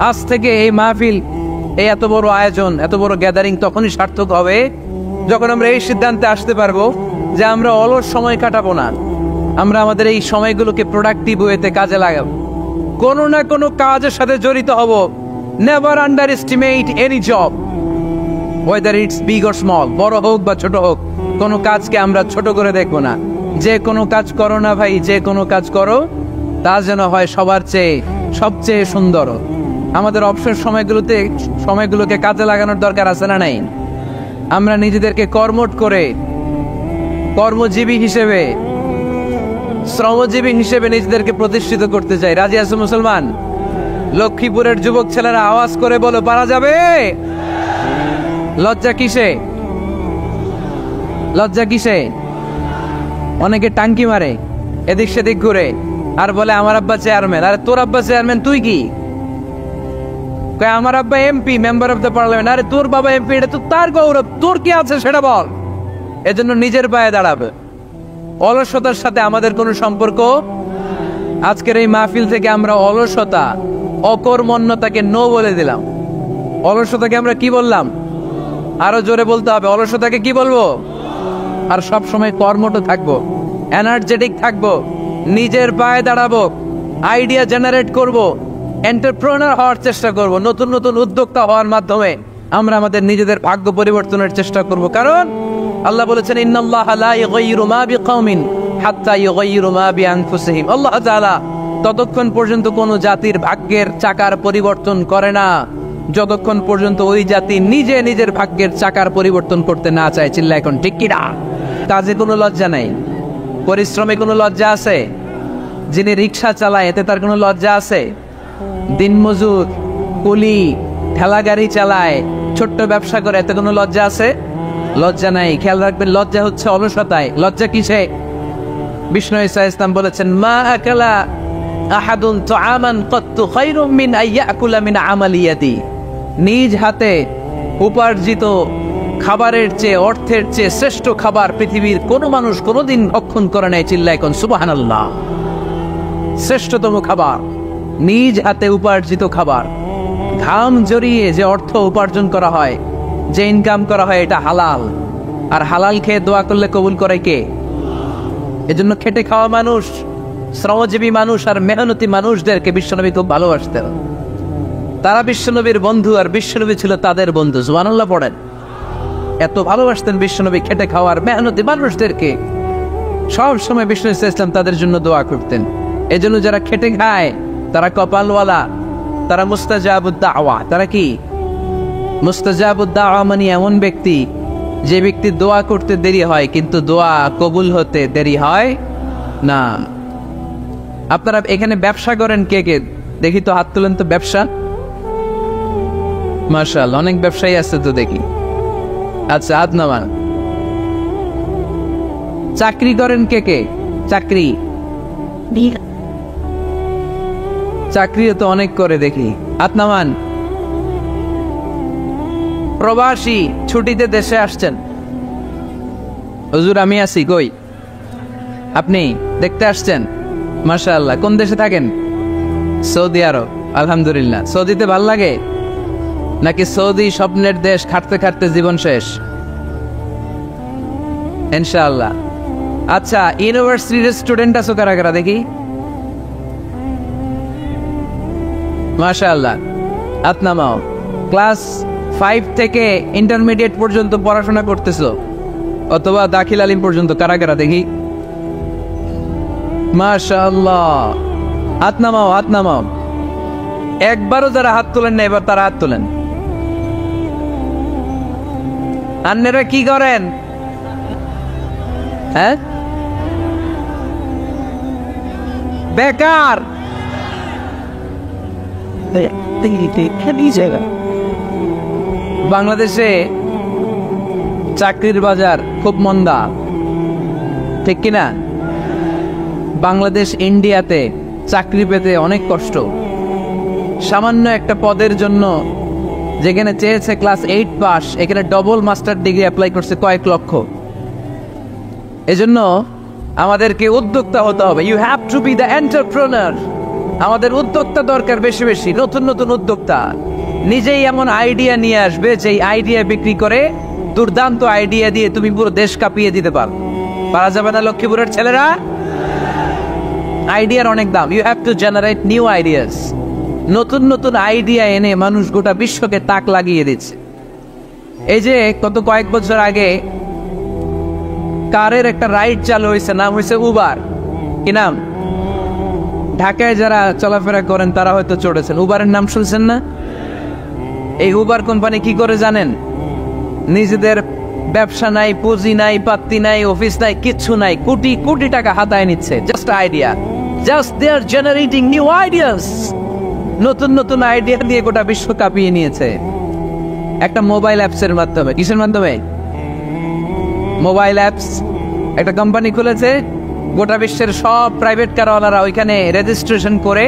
আজ থেকে এই মাহফিল, এই এত বড় আয়োজন, এত বড় গ্যাদারিং তখনই সার্থক হবে যখন আমরা এই সিদ্ধান্তে আসতে পারবো যে আমরা অলস সময় কাটাবো না, আমরা আমাদের এই সময়গুলোকে প্রোডাক্টিভ ওয়েতে কাজে লাগাবো, কোনো না কোনো কাজের সাথে জড়িত হব। Never under estimate any job, whether it's big or small, বড় হোক বা ছোট হোক, কোনো কাজকে আমরা ছোট করে দেখবো না। যে কোনো কাজ করো না ভাই, যে কোনো কাজ করো, তা যেন হয় সবার চেয়ে সবচেয়ে সুন্দর। আমাদের অবসর সময়গুলোকে কাজে লাগানোর দরকার আছে না নাই? আমরা নিজেদেরকে কর্মঠ করে, কর্মজীবী হিসেবে, শ্রমজীবী হিসেবে নিজেদেরকে প্রতিষ্ঠিত করতে চাই। রাজি আছো মুসলমান? লক্ষ্মীপুরের যুবক ছেলেরা আওয়াজ করে বলো, পারা যাবে? লজ্জা কিসে? লজ্জা কিসে? অনেকে টাঙ্কি মারে, এদিক সেদিক ঘুরে, আর বলে আমার আব্বা চেয়ারম্যান। আরে তোর আব্বা চেয়ারম্যান, তুই কি? আমার আব্বা MP, member of the parliament. আরে তোর বাবা এমপি, এটা তো তার গৌরব, তোর কি আছে সেটা বল। এজন্য নিজের পায়ে দাঁড়াবে। অলসতার সাথে আমাদের কোনো সম্পর্ক। আজকের এই মাহফিল থেকে আমরা অলসতা, অকর্মণ্যতাকে নো বলে দিলাম। অলসতাকে আমরা কি বললাম? আরো জোরে বলতে হবে, অলসতাকে কি বলবো? আর সব সময় কর্মঠ থাকবো, এনার্জেটিক থাকবো, নিজের পায়ে দাঁড়াবো, আইডিয়া জেনারেট করব, এন্টারপ্রেনার হওয়ার চেষ্টা করব, নতুন নতুন উদ্যোক্তা হওয়ার মাধ্যমে আমরা আমাদের নিজেদের ভাগ্য পরিবর্তনের চেষ্টা করব। কারণ আল্লাহ বলেছেন, ইন্নাল্লাহা লা ইউগাইয়িরু মা বিকাওমিন হাত্তা ইউগাইয়িরু মা বিআনফুসিহিম। আল্লাহ তাআলা ততক্ষণ পর্যন্ত কোন জাতির ভাগ্যের চাকার পরিবর্তন করে না যতক্ষণ পর্যন্ত ওই জাতি নিজে নিজের ভাগ্যের চাকার পরিবর্তন করতে না চায়। চিল্লা এখন ঠিক কি না? কাজে কোনো লজ্জা নাই, পরিশ্রমে কোনো লজ্জা আছে? যিনি রিক্সা চালায় এতে তার কোনো লজ্জা আছে? দিনমজুর, কুলি, ঠেলা গাড়ি চালায়, ছোট্ট ব্যবসা করে, এতে কোনো লজ্জা আছে? লজ্জা নাই। খেয়াল রাখবেন, লজ্জা হচ্ছে অলসতায়। লজ্জা কিসে? বিষ্ণু ঈসা ইসলাম বলেছেন, মা আকালা আহাদুন তুআমান কাত্তু খায়রুম মিন আইয়াকুলা মিন আমালিয়াতি। নিজ হাতে উপার্জিত খাবারের চেয়ে, অর্থের চেয়ে শ্রেষ্ঠ খাবার পৃথিবীর কোন মানুষ কোনোদিন ভক্ষণ করে নাই। চিল্লা এখন সুবহানাল্লাহ। শ্রেষ্ঠতম খাবার নিজ হাতে উপার্জিত খাবার, ঘাম জড়িয়ে যে অর্থ উপার্জন করা হয়, যে ইনকাম করা হয়, এটা হালাল। আর হালাল খেয়ে দোয়া করলে কবুল করে কে? এজন্য খেটে খাওয়া মানুষ, শ্রমজীবী মানুষ আর মেহনতি মানুষদেরকে বিশ্বনবী খুব ভালোবাসতেন। তারা বিশ্বনবীর বন্ধু আর বিশ্বনবী ছিল তাদের বন্ধু। সুবহানাল্লাহ পড়েন। এত ভালোবাসতেন বিশ্বনবী খেটে খাওয়ার মেহনতি মানুষদেরকে। সব সময় বিষ্ণু ইসলাম তাদের জন্য দোয়া করতেন। এজন্য যারা খেটে খায় তারা কপালওয়ালা, তারা মুস্তাজাবুদ দাওয়া। তারা কি? মুস্তাজাবুদ দাওয়া মানে এমন ব্যক্তি যে ব্যক্তি দোয়া করতে দেরি হয় কিন্তু দোয়া কবুল হতে দেরি হয় না। আপনারা এখানে ব্যবসা করেন কে কে? দেখি তো, হাত তুলেন তো। ব্যবসা, মাশাআল্লাহ, অনেক ব্যবসায়ী আছে তো দেখি। আচ্ছা, হাত নামান। চাকরি করেন কে কে? চাকরি, চাকরিও তো অনেক করে দেখি। হাত নামান। প্রবাসী, ছুটিতে দেশে আসছেন। হুজুর আমি আছি কই? আপনি দেখতে আসছেন? মাশাআল্লাহ। কোন দেশে থাকেন? সৌদি আরব। আলহামদুলিল্লাহ। সৌদিতে ভাল লাগে নাকি সৌদি স্বপ্নের দেশ, খাটতে খাটতে জীবন শেষ? ইনশাআল্লাহ। আচ্ছা, ইউনিভার্সিটির স্টুডেন্ট আছো কারা কারা দেখি? মাশাআল্লাহ, হাত নামাও। ক্লাস 5 থেকে ইন্টারমিডিয়েট পর্যন্ত পড়াশোনা করতেছো অথবা দাখিল আলিম পর্যন্ত, কারা কারা দেখি? মাশাআল্লাহ, হাত নামাও, হাত নামাও। একবারও যারা হাত তোলেন না এবার তারা হাত তোলেন। আপনারা কি করেন? হ্যাঁ, বেকার। বাংলাদেশে চাকরির বাজার খুব মন্দা, ঠিক কিনা? বাংলাদেশ ইন্ডিয়াতে চাকরি পেতে অনেক কষ্ট। সামান্য একটা পদের জন্য যেখানে চেয়েছে ক্লাস 8 পাস, এখানে ডবল মাস্টার ডিগ্রি অ্যাপ্লাই করছে কয়েক লক্ষ। এজন্য আমাদেরকে উদ্যোক্তা হতে হবে। You have to be the entrepreneur. আমাদের উদ্যোক্তা দরকার, বেশি বেশি নতুন নতুন উদ্যোক্তা। নিজেই এমন আইডিয়া নিয়ে আসবে যে আইডিয়া বিক্রি করে, দুর্দান্ত আইডিয়া দিয়ে তুমি পুরো দেশ কাঁপিয়ে দিতে পারা যাবে না লক্ষ্মীপুরের ছেলেরা? আইডিয়ার অনেক দাম। You have to generate new ideas. নতুন নতুন আইডিয়া এনে মানুষ গোটা বিশ্বকে তাক লাগিয়ে দিচ্ছে। এই যে কত কয়েক বছর আগে কারের একটা রাইড চালু হয়েছে, নাম হয়েছে উবার। কি নাম? ঢাকায় যারা চলাফেরা করেন তারা হয়তো চড়েছেন। উবারের নাম শুনছেন না? এই উবার কোম্পানি কি করে জানেন? নিজেদের ব্যবসা নাই, পুঁজি নাই, পাত্তি নাই, অফিস নাই, কিচ্ছু নাই, কোটি কোটি টাকা হাতায় নিচ্ছে। Just idea, just they are generating new ideas. নতুন নতুন আইডিয়া দিয়ে গোটা বিশ্ব কাঁপিয়ে নিয়েছে একটা মোবাইল অ্যাপসের মাধ্যমে। কিসের মাধ্যমে? Mobile apps. একটা কোম্পানি খুলেছে, গোটা বিশ্বের সব প্রাইভেট কারওয়ালারা ওইখানে রেজিস্ট্রেশন করে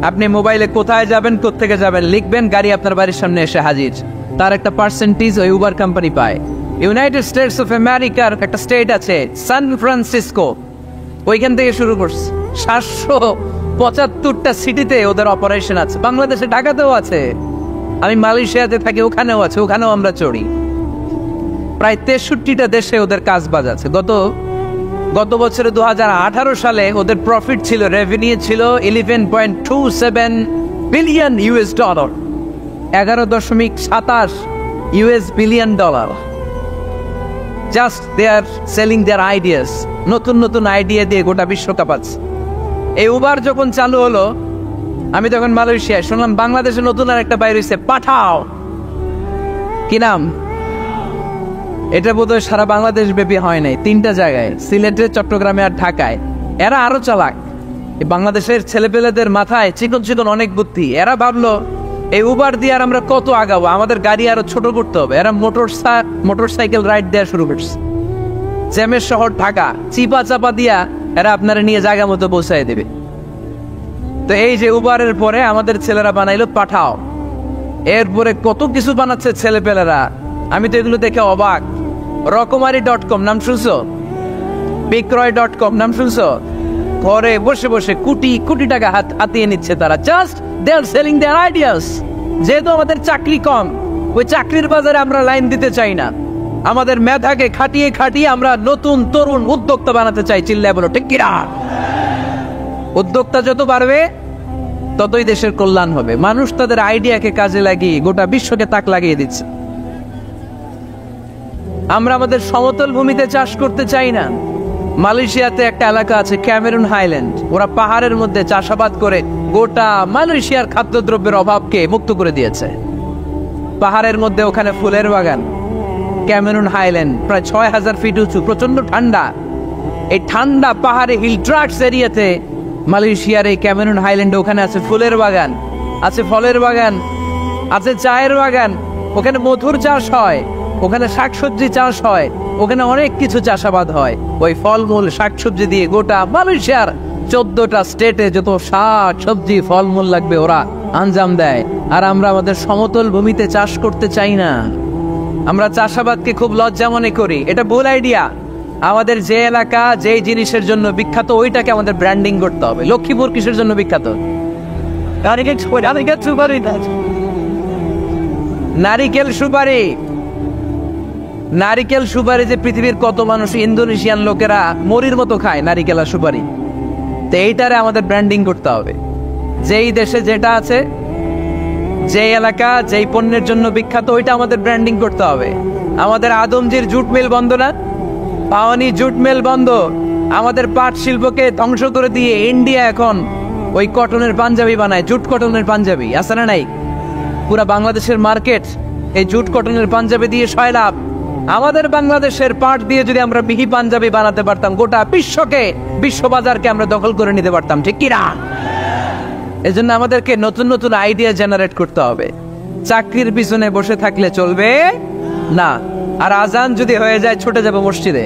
আপনি মোবাইলে কোথায় যাবেন, কোত্থেকে যাবেন লিখবেন, গাড়ি আপনার বাড়ির সামনে এসে হাজির। তার একটা পার্সেন্টেজ ওই উবার কোম্পানি পায়। ইউনাইটেড স্টেটস অফ আমেরিকার একটা স্টেট আছে সান ফ্রান্সিসকো, ওইখান থেকে শুরু করছে। 775টা সিটিতে ওদের অপারেশন আছে। বাংলাদেশে ঢাকাতেও আছে। আমি মালয়েশিয়াতে থাকি, ওখানেও আছে, ওখানেও আমরা চড়ি। প্রায় 63টা দেশে ওদের কাজ বাজ আছে। গত বছরে 2018 সালে ওদের প্রফিট ছিল, রেভিনিউ ছিল $11.27 billion $, 11.27 billion. Just they are selling their ideas, নতুন নতুন আইডিয়া দিয়ে গোটা বিশ্ব কাঁপাচ্ছে। এই উবার যখন চালু হলো, আমি তখন মালয়েশিয়ায়, শুনলাম বাংলাদেশে নতুন আর একটা বাইরে হয়েছে, পাঠাও। কি নাম? এটা বোধহয় সারা বাংলাদেশ ব্যাপী হয় নাই, 3টা জায়গায়, সিলেটে, চট্টগ্রামে আর ঢাকায়। এরা আরো চালাক। বাংলাদেশের ছেলেপেলেদের মাথায় চিকন চিকন অনেক বুদ্ধি। এরা ভাবলো এই উবার দিয়ে আর আমরা কত আগাবো, আমাদের গাড়ি আরো ছোট করতে হবে। এরা মোটরসাইকেল রাইড দেওয়া শুরু করছে। জ্যামের শহর ঢাকা, চিপা চাপা দিয়া এরা আপনারা নিয়ে জায়গা মতো পৌঁছায় দেবে। তো এই যে উবারের পরে আমাদের ছেলেরা বানাইলো পাঠাও। এরপরে কত কিছু বানাচ্ছে ছেলেপেলেরা, আমি তো এগুলো দেখে অবাক। রকমারি.com নাম শুনছো? বিক্রয়.com নাম শুনছো? ঘরে বসে বসে কোটি কোটি টাকা হাতিয়ে নিচ্ছে তারা। Just they are selling their ideas. যেহেতু আমাদের চাকরি কম, ওই চাকরির বাজারে আমরা লাইন দিতে চাই না। আমাদের মেধাকে খাটিয়ে খাটিয়ে আমরা নতুন তরুণ উদ্যোক্তা বানাতে চাই। চিল্লায় বলো ঠিক কিনা? উদ্যোক্তা যত বাড়বে ততই দেশের কল্যাণ হবে। মানুষ তাদের আইডিয়াকে কাজে লাগিয়ে গোটা বিশ্বকে তাক লাগিয়ে দিচ্ছে। আমরা আমাদের সমতল ভূমিতে চাষ করতে চাই না। মালয়েশিয়াতে একটা এলাকা আছে ক্যামেরুন হাইল্যান্ড, ওরা পাহাড়ের মধ্যে চাষাবাদ করে গোটা মালয়েশিয়ার খাদ্যদ্রব্যের অভাবকে মুক্ত করে দিয়েছে। পাহাড়ের মধ্যে ওখানে ফুলের বাগান, ক্যামেরুন হাইল্যান্ড প্রায় 6000 ফিট উঁচু, প্রচন্ড ঠান্ডা। এই ঠান্ডা পাহাড়ে হিল ট্রাক্টস এরিয়াতে মালয়েশিয়ার এই ক্যামেরুন হাইল্যান্ডে ওখানে আছে ফুলের বাগান, আছে ফলের বাগান, আছে চায়ের বাগান, ওখানে মধুর চাষ হয়, ওখানে শাকসবজি চাষ হয়, ওখানে অনেক কিছু চাষাবাদ হয়। ওই ফলমূল শাকসবজি দিয়ে গোটা মালয়েশিয়ার 14টা স্টেটে যত শাক সবজি ফলমূল লাগবে ওরা আঞ্জাম দেয়। আর আমরা আমাদের সমতল ভূমিতে চাষ করতে চাই না। আমরা চাষাবাদকে খুব লজ্জা মনে করি। এটা ভুল আইডিয়া। আমাদের যে এলাকা যে জিনিসের জন্য বিখ্যাত ওইটাকে আমাদের ব্র্যান্ডিং করতে হবে। লক্ষ্মীপুর কিসের জন্য বিখ্যাত? নারিকেল সুপারি। নারিকেল সুপারি যে পৃথিবীর কত মানুষ, ইন্দোনেশিয়ান লোকেরা মরির মতো খায় নারিকেল আর সুপারি। তো এইটারে আমাদের ব্র্যান্ডিং করতে হবে। যেই দেশে যেটা আছে, যেই এলাকা যেই পণ্যের জন্য বিখ্যাত ওইটা আমাদের ব্র্যান্ডিং করতে হবে। আমাদের আদমজির জুট মিল বন্ধ না? পাওয়ানি জুট মিল বন্ধ। আমাদের পাট শিল্পকে ধ্বংস করে দিয়ে ইন্ডিয়া এখন ওই কটনের পাঞ্জাবি বানায়, জুট কটনের পাঞ্জাবি। আছে না নাই? পুরা বাংলাদেশের মার্কেট এই জুট কটনের পাঞ্জাবি দিয়ে সয়লাভ। আমাদের বাংলাদেশের পাট দিয়ে যদি আমরা বিহি পাঞ্জাবি বানাতে পারতাম, গোটা বিশ্ববাজারকে আমরা দখল করে নিতে পারতাম। ঠিক কিনা? এজন্য আমাদেরকে নতুন নতুন আইডিয়া জেনারেট করতে হবে। চাকরির পিছনে বসে থাকলে চলবে না। আর আজান যদি হয়ে যায় ছুটে যাব মসজিদে,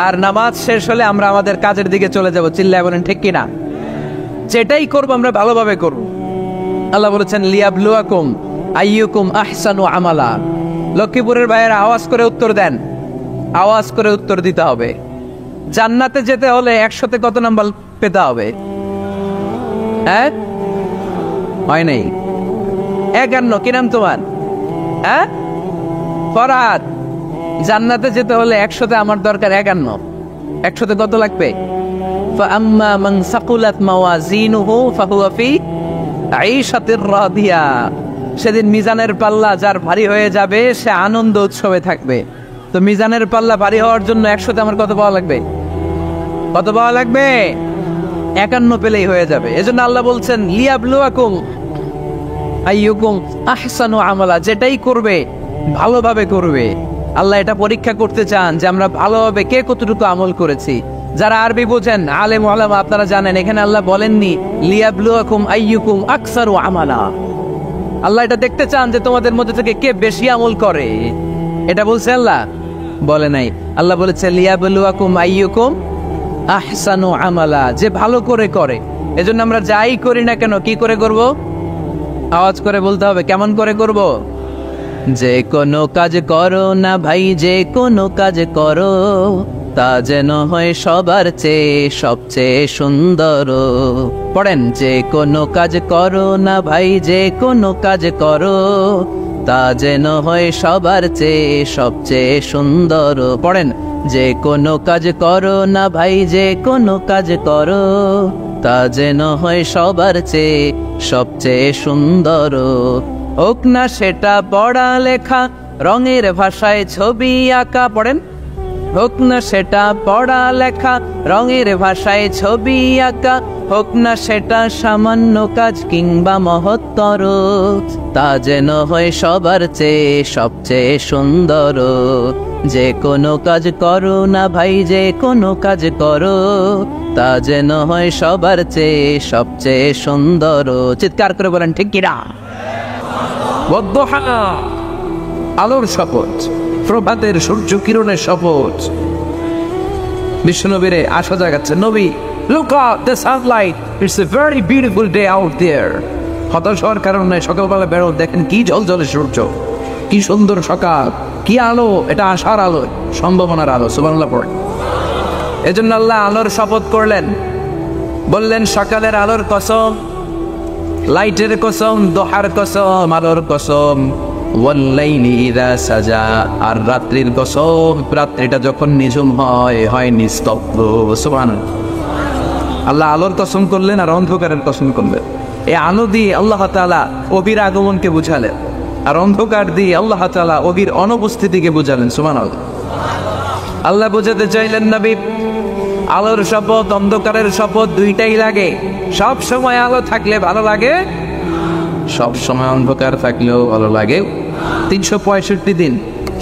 আর নামাজ শেষ হলে আমরা আমাদের কাজের দিকে চলে যাব। চিল্লায় বলেন ঠিক কিনা? যেটাই করবো আমরা ভালোভাবে করব। আল্লাহ বলেছেন লিয়াবলুয়াকুম আইয়ুকুম আহসানু আমালা। লক্ষ্মীপুরের ভাইয়েরা আওয়াজ করে উত্তর দেন, আওয়াজ করে উত্তর দিতে হবে। জান্নাতে যেতে হলে 100তে কত নাম্বার পেতে হবে? হ্যাঁ, হয় নাই 51। কি নাম তোমার? হ্যাঁ, ফরহাদ। জান্নাতে যেতে হলে 100তে আমার দরকার 51। 100তে কত লাগবে? ফাআম্মা মান সাকুলাত মাওয়াজিনুহু ফাহুয়া ফি আইশাতির রাদিয়া। সেদিন মিজানের পাল্লা যার ভারী হয়ে যাবে সে আনন্দ উৎসবে থাকবে। তো মিজানের পাল্লা ভারী হওয়ার জন্য 100তে আমার কত পাওয়া লাগবে? কত পাওয়া লাগবে? 51 পেলেই হয়ে যাবে। এজন্য আল্লাহ বলছেন লিয়াবলুয়াকুম আইয়ুকুম আহসানু আমালা। যেটাই করবে ভালোভাবে করবে। আল্লাহ এটা পরীক্ষা করতে চান যে আমরা ভালোভাবে কে কতটুকু আমল করেছি। যারা আরবি বোঝেন আলেম ওলামা আপনারা জানেন, এখানে আল্লাহ বলেননি লিয়াবলুয়াকুম আইয়ুকুম আকসারু আমালা। আল্লাহ এটা দেখতে চান যে তোমাদের মধ্যে থেকে কে বেশি আমল করে। এটা বলছে আল্লাহ? বলে নাই। আল্লাহ বলেছে লিয়াবলুয়াকুম আইয়ুকুম আহসানু আমালা, যে ভালো করে করে। এজন্য আমরা যাই করি না কেন কি করে করব? আওয়াজ করে বলতে হবে। কেমন করে করব? যে কোনো কাজ করো না ভাই, যে কোনো কাজ করো তা যেন হয় সবার চেয়ে সবচেয়ে সুন্দর। পড়েন, যে কোনো কাজ করো না ভাই, যে কোনো কাজ করো, তা যেন হয় সবার চেয়ে সবচেয়ে সুন্দর। পড়েন, যে কোনো কাজ করো না ভাই, যে কোনো কাজ করো, তা যেন হয় সবার চেয়ে সবচেয়ে সুন্দর। হোক না সেটা পড়া লেখা, রঙের ভাষায় ছবি আঁকা। পড়েন, হোক না সেটা পড়া লেখা, রঙের ভাষায় ছবি আঁকা, হোক না সেটা সামান্য কাজ কিংবা মহত্তর, তা যেন হয় সবার চেয়ে সবচেয়ে সুন্দর। যে কোনো কাজ করো না ভাই, যে কোনো কাজ করো, তা যেন হয় সবার চেয়ে সবচেয়ে সুন্দর। চিৎকার করে বলেন ঠিক কিনা? ওয়াদ্দুহা, আলোর শপথ, প্রভাতের সূর্য কিরণের শপথ। বিশ্বনবীরে আশা জাগাচ্ছে, নবী, look out the sunlight, it's a very beautiful day out there। হতাশ হওয়ার কারণ নাই, সকালবেলা বেরো, দেখেন কি ঝলঝলে সূর্য, কি সুন্দর সকাল, কি আলো, এটা আশার আলো, সম্ভাবনার আলো। সুবহানাল্লাহ পড়ে। এজন্য আল্লাহ আলোর শপথ করলেন, বললেন সকালের আলোর কসম, লাইটের কসম, দোহার কসম, আলোর কসম, ওয়াল্লাইলি ইযা সাজা, আর রাত্রির কসম, রাত্রিটা যখন নিঝুম হয়, হয় নিস্তব্ধ। সুবহানাল্লাহ। আল্লাহ আলোর কসম করলেন আর অন্ধকারের কসম করলেন। এই আলো দিয়ে আল্লাহ তাআলা অবির আগমনকে বুঝালেন, আর অন্ধকার দিয়ে আল্লাহ তাআলা অবির অনুপস্থিতিকে বুঝালেন। সুবহানাল্লাহ। আল্লাহ বুঝাতে চাইলেন, নবী, আলোর শপথ, অন্ধকারের শপথ, দুইটাই লাগে। সব সময় আলো থাকলে ভালো লাগে, সব সময় অন্ধকার থাকলেও ভালো লাগে। 365 দিন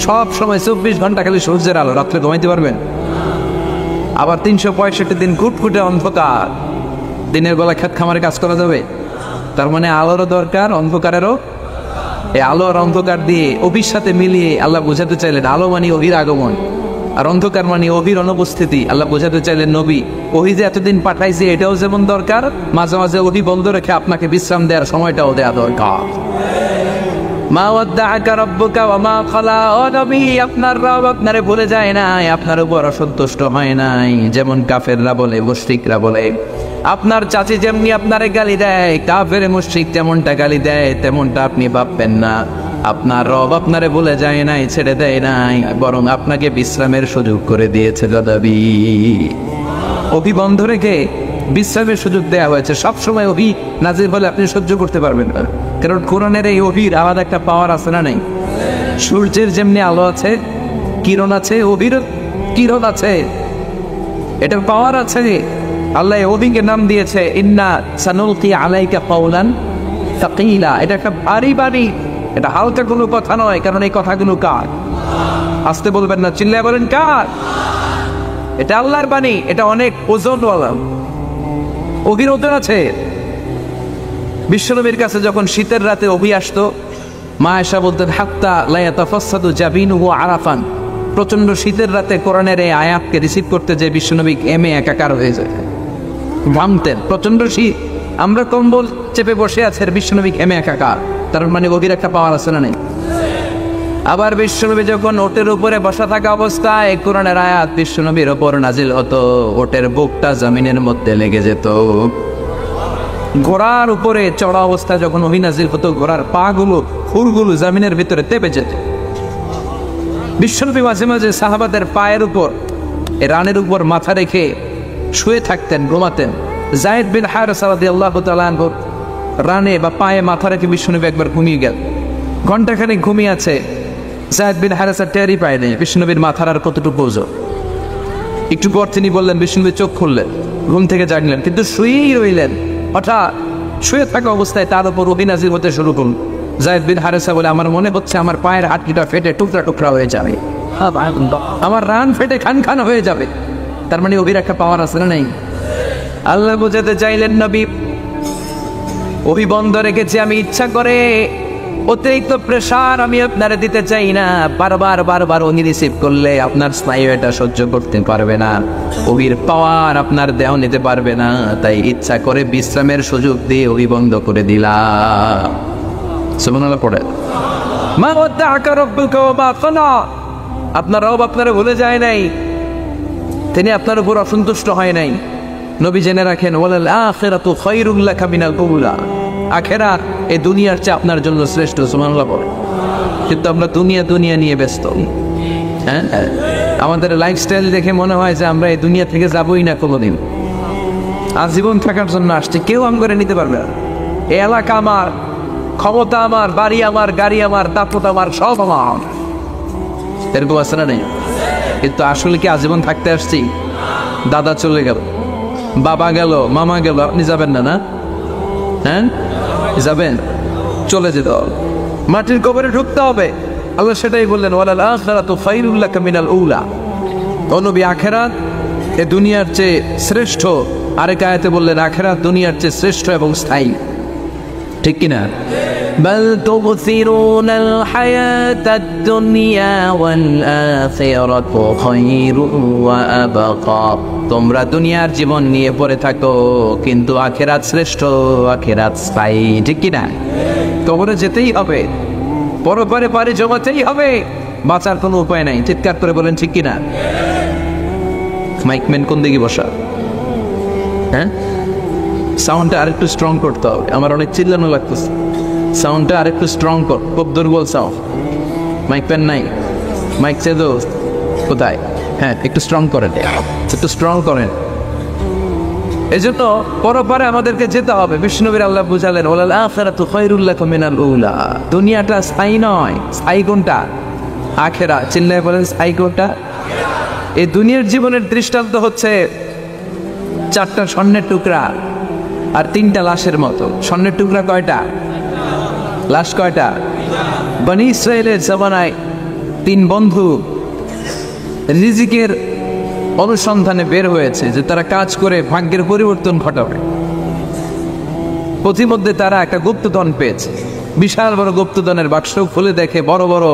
সব সময় 24 ঘন্টা খালি সূর্যের আলো, রাত্রে ঘুমাইতে পারবেন? আবার 365 দিন ঘুটঘুটে অন্ধকার, দিনের বেলা ক্ষেত খামারে কাজ করা যাবে? তার মানে আলোরও দরকার, অন্ধকারেরও। এই আলো আর অন্ধকার দিয়ে অভির সাথে মিলিয়ে আল্লাহ বোঝাতে চাইলেন, আলো মানে অভির আগমন, আর অন্ধকার মানে অভির অনুপস্থিতি। আল্লাহ বোঝাতে চাইলেন, নবী, ওহি যে এতদিন পাঠাইছে এটাও যেমন দরকার, মাঝে মাঝে ওহি বন্ধ রেখে আপনাকে বিশ্রাম দেওয়ার সময়টাও দেওয়া দরকার। মা ওয়াদ্দাআকা রাব্বুকা ওয়া মা ক্বালা, ও নবী, আপনার রব আপনারে ভুলে যায় নাই, আপনার উপর অসন্তুষ্ট হয় নাই। যেমন কাফেররা বলে, মুশরিকরা বলে, আপনার চাচি যেমনি আপনারে গালি দেয়, কাফের মুশরিক যেমনটা গালি দেয়, তেমনটা আপনি ভাববেন না। আপনার রব আপনারে ভুলে যায় নাই, ছেড়ে দেয় নাই, বরং আপনাকে বিশ্রামের সুযোগ করে দিয়েছে। গদাবি অভি বন্ধ রেখে বিশ্রামের সুযোগ দেওয়া হয়েছে। সবসময় অভি নাজির হলে আপনি সহ্য করতে পারবেন না, কারণ কোরআনের এই অভির আলাদা একটা পাওয়ার আছে না নাই? সূর্যের যেমনি আলো আছে, কিরণ আছে, অভির কিরণ আছে, এটার পাওয়ার আছে। আল্লাহ অভিকে নাম দিয়েছে ইন্না সানুলকি আলাইকা কাওলান সাকিলা। এটা একটা ভারী বাণী, এটা হালকা কোনো কথা নয়। কারণ এই কথাগুলো কার? আসতে বলবেন না, চিল্লায় বলেন কার? এটা আল্লাহর বাণী, এটা অনেক ওজনওয়ালা। অভির ওজন আছে। বিশ্বনবীর কাছে যখন শীতের রাতে অভি আসতো, মা আয়েশা বলতেন, হাত্তা লা ইয়াতাফাসসাদু জাবিনুহু আরাফান। প্রচন্ড শীতের রাতে কোরআনের এই আয়াতকে রিসিভ করতে যে বিশ্বনবী এমে একাকার হয়ে যায়, ঘামতেন। প্রচন্ড শীত, আমরা কম্বল চেপে বসে আছি, আর বিশ্বনবী এমে একাকার। তার মানে অভির একটা পাওয়ার আছে না নেই? আবার বিশ্বনবী যখন ওটের উপরে বসা থাকা অবস্থায় কোরআনের আয়াত বিশ্বনবীর ওপর নাজিল হতো, ওটের বুকটা জমিনের মধ্যে লেগে যেত। ঘোড়ার উপরে চড়া অবস্থায় যখন ওহী নাজিল হতো, ঘোড়ার পা গুলো, ফুলগুলো জমিনের ভিতরে তেপে যেত। বিশ্বনবী মাঝে মাঝে সাহাবাদের পায়ের উপর, রানের উপর মাথা রেখে শুয়ে থাকতেন, ঘুমাতেন। যায়েদ বিন হারেসা রাদিয়াল্লাহু তাআলা আনহু রানে বা পায়ে মাথা রেখে বিশ্বনবী একবার ঘুমিয়ে গেল। ঘন্টাখানেক ঘুমিয়ে আছে, যায়েদ বিন হারেসা টেরই পায় নাই বিশ্বনবীর মাথার আর কতটুকু ওজন। একটু পর তিনি বললেন, বিশ্বনবী চোখ খুললেন, ঘুম থেকে জাগলেন, কিন্তু শুয়েই রইলেন। হঠাৎ শুয়ে থাকা অবস্থায় তার উপর ওহী নাজিল হতে শুরু করল। যায়েদ বিন হারেসা বলে, আমার মনে হচ্ছে আমার পায়ের হাড্ডিটা ফেটে টুকরা টুকরা হয়ে যাবে, আমার রান ফেটে খান খান হয়ে যাবে। তার মানে ওহির একটা পাওয়ার আছে না নাই? আল্লাহ বুঝাতে চাইলেন, নবী, ওহি বন্ধ রেখেছি আমি ইচ্ছা করে। অতিরিক্ত প্রেসার আমি আপনারে দিতে চাই না। বারবার বারবার ওহি রিসিভ করলে আপনার স্নায়ু এটা সহ্য করতে পারবে না, ওহির পাওয়ার আপনার দেহ নিতে পারবে না। তাই ইচ্ছা করে বিশ্রামের সুযোগ দিয়ে ওহি বন্ধ করে দিলাম। সুবহানাল্লাহ পড়ে। মা ওয়াদ্দাআকা রাব্বুকা ওয়া মা ক্বালা। আপনার রব আপনারে ভুলে যায় নাই, তিনি আপনার উপর অসন্তুষ্ট হয় নাই। নবী জেনে রাখেন, ওয়ালাল আখিরাতু খায়রুল লাকা মিনাল উলা, আখিরাত এই দুনিয়ার চেয়ে আপনার জন্য শ্রেষ্ঠ। সুবহানাল্লাহ বলে। কিন্তু আমরা দুনিয়া নিয়ে ব্যস্ত। হ্যাঁ, আমাদের লাইফস্টাইল দেখে মনে হয় যে আমরা এই দুনিয়া থেকে যাবই না কোনোদিন, আজীবন থাকার জন্য আসছে, কেউ আম করে নিতে পারবে না। এই এলাকা আমার, ক্ষমতা আমার, বাড়ি আমার, গাড়ি আমার, দাপট আমার, সব আমার। এরকম আছে না নেই? কিন্তু আসলে কি আজীবন থাকতে আসছি? দাদা চলে গেল, বাবা গেল, মামা গেল, আপনি যাবেন না? না, হ্যাঁ যাবেন, চলে যেতে হবে, মাটির কবরে ঢুকতে হবে। আল্লাহ সেটাই বললেন, ওয়ালাল আখিরাতু খায়রুল লাকা মিনাল উলা। ও নবী, আখিরাত এ দুনিয়ার চেয়ে শ্রেষ্ঠ। আরেক আয়াতে বললেন আখিরাত দুনিয়ার চেয়ে শ্রেষ্ঠ এবং স্থায়ী। ঠিক কিনা? বাল তুগসিরুনাল হায়াতাদ দুনিয়া ওয়াল আখিরাতু খায়রুন ওয়া আবকা। তোমরা দুনিয়ার জীবন নিয়ে পড়ে থাকো, কিন্তু আখিরাত শ্রেষ্ঠ, আখিরাত স্থায়ী। ঠিক কিনা? কবরে যেতেই হবে, পরপারে পারে জমাতেই হবে, বাঁচার কোনো উপায় নাই। চিৎকার করে বলেন ঠিক কিনা? মাইকম্যান কোন দিকে বসা? হ্যাঁ, সাউন্ডটা আরেকটু স্ট্রং করতে হবে, আমার অনেক চিল্লানো লাগতেছে। সাউন্ডটা আরেকটু স্ট্রং কর, খুব দুর্বল সাউন্ড। মাইক পেন নাই, মাইক চেদো কোথায়? হ্যাঁ, একটু স্ট্রং করেন, একটু স্ট্রং করেন। এই জন্য পরপারে আমাদেরকে যেতে হবে। বিষ্ণুবীর আল্লাহ বুঝালেন, ওয়ালাল আখিরাতু খায়রুল লাকা মিনাল উলা। দুনিয়াটা স্থায়ী নয়, স্থায়ী কোনটা? আখিরাত। চিল্লায় বলেন স্থায়ী কোনটা? এই দুনিয়ার জীবনের দৃষ্টান্ত হচ্ছে 4টা স্বর্ণের টুকরা আর 3টা লাশের মতো। স্বর্ণের টুকরা কয়টা? লাশ কয়টা? বনি ইসরায়েলের জামানায় 3 বন্ধু রিজিকের অনুসন্ধানে বের হয়েছে যে তারা কাজ করে ভাগ্যের পরিবর্তন ঘটাবে। পথিমধ্যে তারা একটা গুপ্তধন পেয়েছে, বিশাল বড় গুপ্তধনের বাক্স খুলে দেখে বড় বড়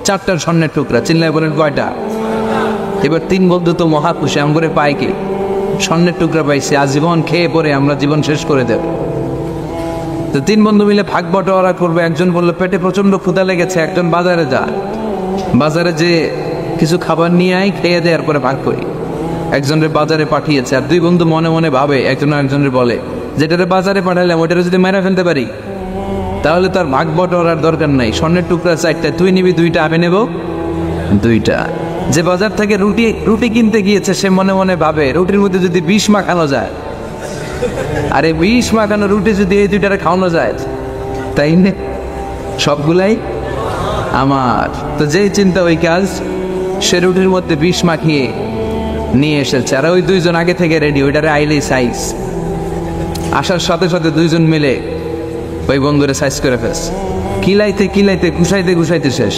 4টা স্বর্ণের টুকরা। চিল্লায় বলেন কয়টা? এবার 3 বন্ধু তো মহাখুশি, আমগরে পায় কি? স্বর্ণের টুকরা পাইছে, আজীবন খেয়ে পরে আমরা জীবন শেষ করে দেব। তো 3 বন্ধু মিলে ভাগ বটোয়ারা করবে। একজন বলল পেটে প্রচন্ড ক্ষুধা লেগেছে, একজন বাজারে যা, বাজারে যে কিছু খাবার নিয়ে আয়, খেয়ে দেওয়ার পরে ভাগ করি। একজনের বাজারে পাঠিয়েছে, আর 2 বন্ধু মনে মনে ভাবে, একজন আরেকজনের বলে, যেটারে বাজারে পাঠালাম ওইটারে যদি মেরে ফেলতে পারি তাহলে তার ভাগ বটোয়ারার দরকার নাই। স্বর্ণের টুকরা 4টা, তুই নিবি 2টা, আমি নেব 2টা। যে বাজার থেকে রুটি কিনতে গিয়েছে সে মনে মনে ভাবে, রুটির মধ্যে যদি বিষ মাখানো যায়, আরে বিষ মাখানো রুটি যদি এই 2টারে খাওয়ানো যায়, তাই না? সবগুলাই আমার। তো যেই চিন্তা ওই কাজ, সে রুটির মধ্যে বিষ মাখিয়ে নিয়ে এসেছে। আর ওই 2 জন আগে থেকে রেডি, ওইটারে আইলেই সাইজ। আসার সাথে সাথে 2 জন মিলে ওই বন্ধুরে সাইজ করে ফেলছে। কিলাইতে ঘুষাইতে শেষ,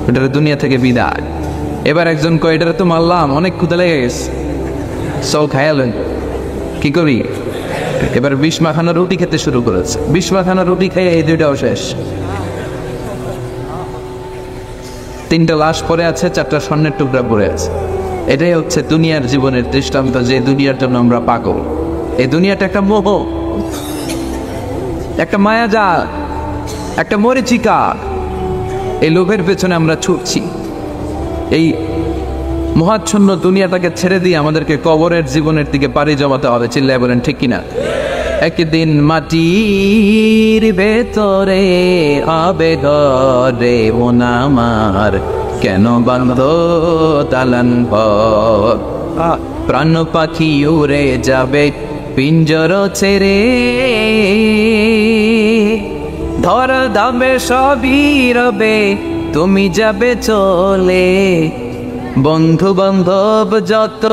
ওইটারে দুনিয়া থেকে বিদায়। এবার একজন কয়, এটারে তো মারলাম, অনেক ক্ষুধা লেগে গেছে, চল খায়ালেন, কি করি? এবার বিষ মাখানো রুটি খেতে শুরু করেছে। বিষ মাখানো রুটি খেয়ে এই 2টাও শেষ। 3টা লাশ পড়ে আছে, 4টা স্বর্ণের টুকরা পড়ে আছে। এটাই হচ্ছে দুনিয়ার জীবনের দৃষ্টান্ত, যে দুনিয়ার জন্য আমরা পাগল। এই দুনিয়াটা একটা মোহ, একটা মায়াজাল, একটা মরিচিকা। এই লোভের পেছনে আমরা ছুটছি। এই মহাচ্ছন্ন দুনিয়াটাকে ছেড়ে দিয়ে আমাদেরকে কবরের জীবনের দিকে পাড়ি জমাতে হবে। চিল্লায় বলেন ঠিক কিনা? একদিন মাটির ভেতরে হবে ঘরে মন আমার, কেন বান্ধ দালান ঘর? প্রাণ পাখি উড়ে যাবে পিঞ্জর ছেড়ে, ধর দামে সবই রবে, তুমি যাবে চলে। বন্ধু বান্ধব যত,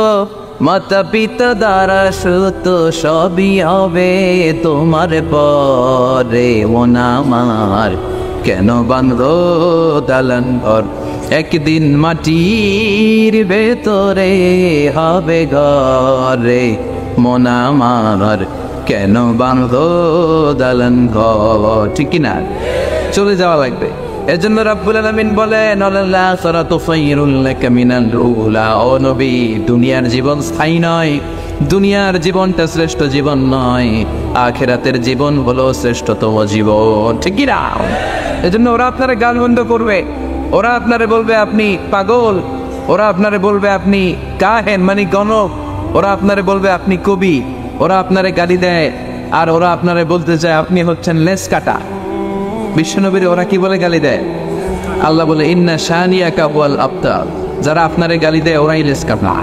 মাতা পিতা দ্বারা সুত, সবই হবে তোমার পরে মন আমার, কেন বান্ধ দালান ঘর? একদিন মাটির ভেতরে হবে ঘরে মন আমার, কেন বান্ধ দালান ঘর? ঠিক কিনা? চলে যাওয়া লাগবে। এজন্য রাব্বুল আলামিন বলেন, আল্লাহ সারাতু খায়রুল লাকা মিনাল উলা। ও নবী, দুনিয়ার জীবন স্থায়ী নয়, দুনিয়ার জীবনটা শ্রেষ্ঠ জীবন নয়, আখিরাতের জীবন হলো শ্রেষ্ঠতম জীবন। ঠিক কি না? এজন্য ওরা আপনারা গালমন্দ করবে, ওরা আপনারে বলবে আপনি পাগল, ওরা আপনারে বলবে আপনি কাহেন মানে গণক, ওরা আপনারে বলবে আপনি কবি, ওরা আপনারে গালি দেয়, আর ওরা আপনারে বলতে চায় আপনি হচ্ছেন লেস কাটা। বিশ্বনবীর ওরা কি বলে গালি দেয়? আল্লাহ বলে ইন্না শানিয়াকা হুয়াল আবতার, যারা আপনারে গালি দেয় ওরাই লেস কাটা।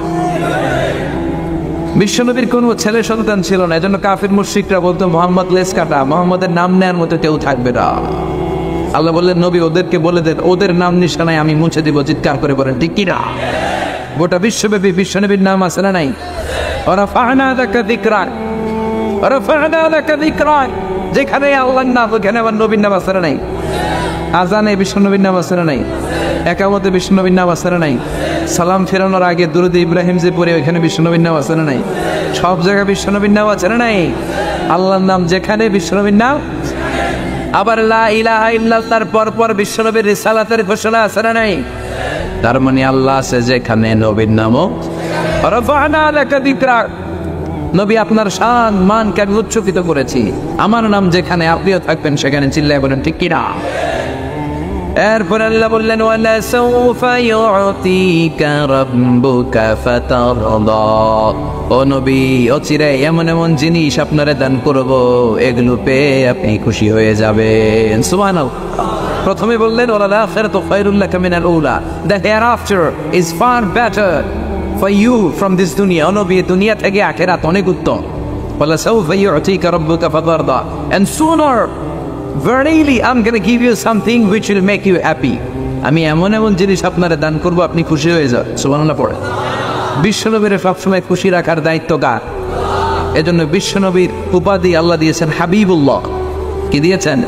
বিশ্বনবীর কোনো ছেলে সন্তান ছিল না, এজন্য কাফির মুশরিকরা বলতো মোহাম্মদ লেস কাটা, মোহাম্মদের নাম নেয়ার মতো কেউ থাকবে না। আল্লাহ বললেন নবী ওদেরকে বলে দেন ওদের নাম নিশানায় আমি মুছে দিব, চিৎকার করে বলেন ঠিক কিনা? গোটা বিশ্বব্যাপী বিশ্বনবীর নাম আছে না নাই? ওয়ারাফা'না লাকা যিকরাক, ওয়ারাফা'না লাকা যিকরাক, যেখানে আল্লাহর নাম ওখানে আমার নবীর নাম আছে না নাই? আজানে বিশ্বনবীর নাম আছে না নাই? একামতে বিশ্বনবীর নাম আছে না নাই? সালাম ফেরানোর আগে দুরূদ ইব্রাহিম যে পড়ে ওখানে বিশ্বনবীর নাম আছে না নাই? সব জায়গায় বিশ্বনবীর নাম আছে না নাই? আল্লাহর নাম যেখানে বিশ্বনবীর নাম। আবার লা ইলাহা ইল্লাল্লাহ তার পর বিশ্বনবীর রিসালাতের ঘোষণা আছে না নাই? তার মানে আল্লাহ আছে যেখানে নবীর নামও। রাফা'না লাকা যিকরাক, নবী আপনার শান মান কে উচ্চকিত করেছি, আমার নাম যেখানে আপনিও থাকবেন সেখানে, চিল্লায় বলেন ঠিক কিনা? এরপর আল্লাহ বললেন ওয়ালা সাউফা ইউতিকা রাব্বুকা ফাতারদা, ও নবী অচিরে এমন এমন জিনিস আপনারে দান করব এগুলো পেয়ে আপনি খুশি হয়ে যাবেন। সুবহানাল্লাহ। প্রথমে বললেন ওয়ালাল আখিরাতু খায়রুল লাকা মিনাল উলা, the hereafter is far better for you from this দুনিয়া, ও নবী দুনিয়া থেকে আখিরাত অনেক উত্তম। ওয়ালা সাউফা ইউতিকা রাব্বুকা ফাতারদা, and sooner verily I'm going to give you something which will make you happy, আমি এমন এমন জিনিস আপনারে দান করব আপনি খুশি হয়ে যাবেন। সুবহানাল্লাহ পড়ে। বিশ্বনবীর সবসময় খুশি রাখার দায়িত্ব কার? এজন্য বিশ্বনবীর উপাধি আল্লাহ দিয়েছেন হাবিবুল্লাহ। কি দিয়েছেন?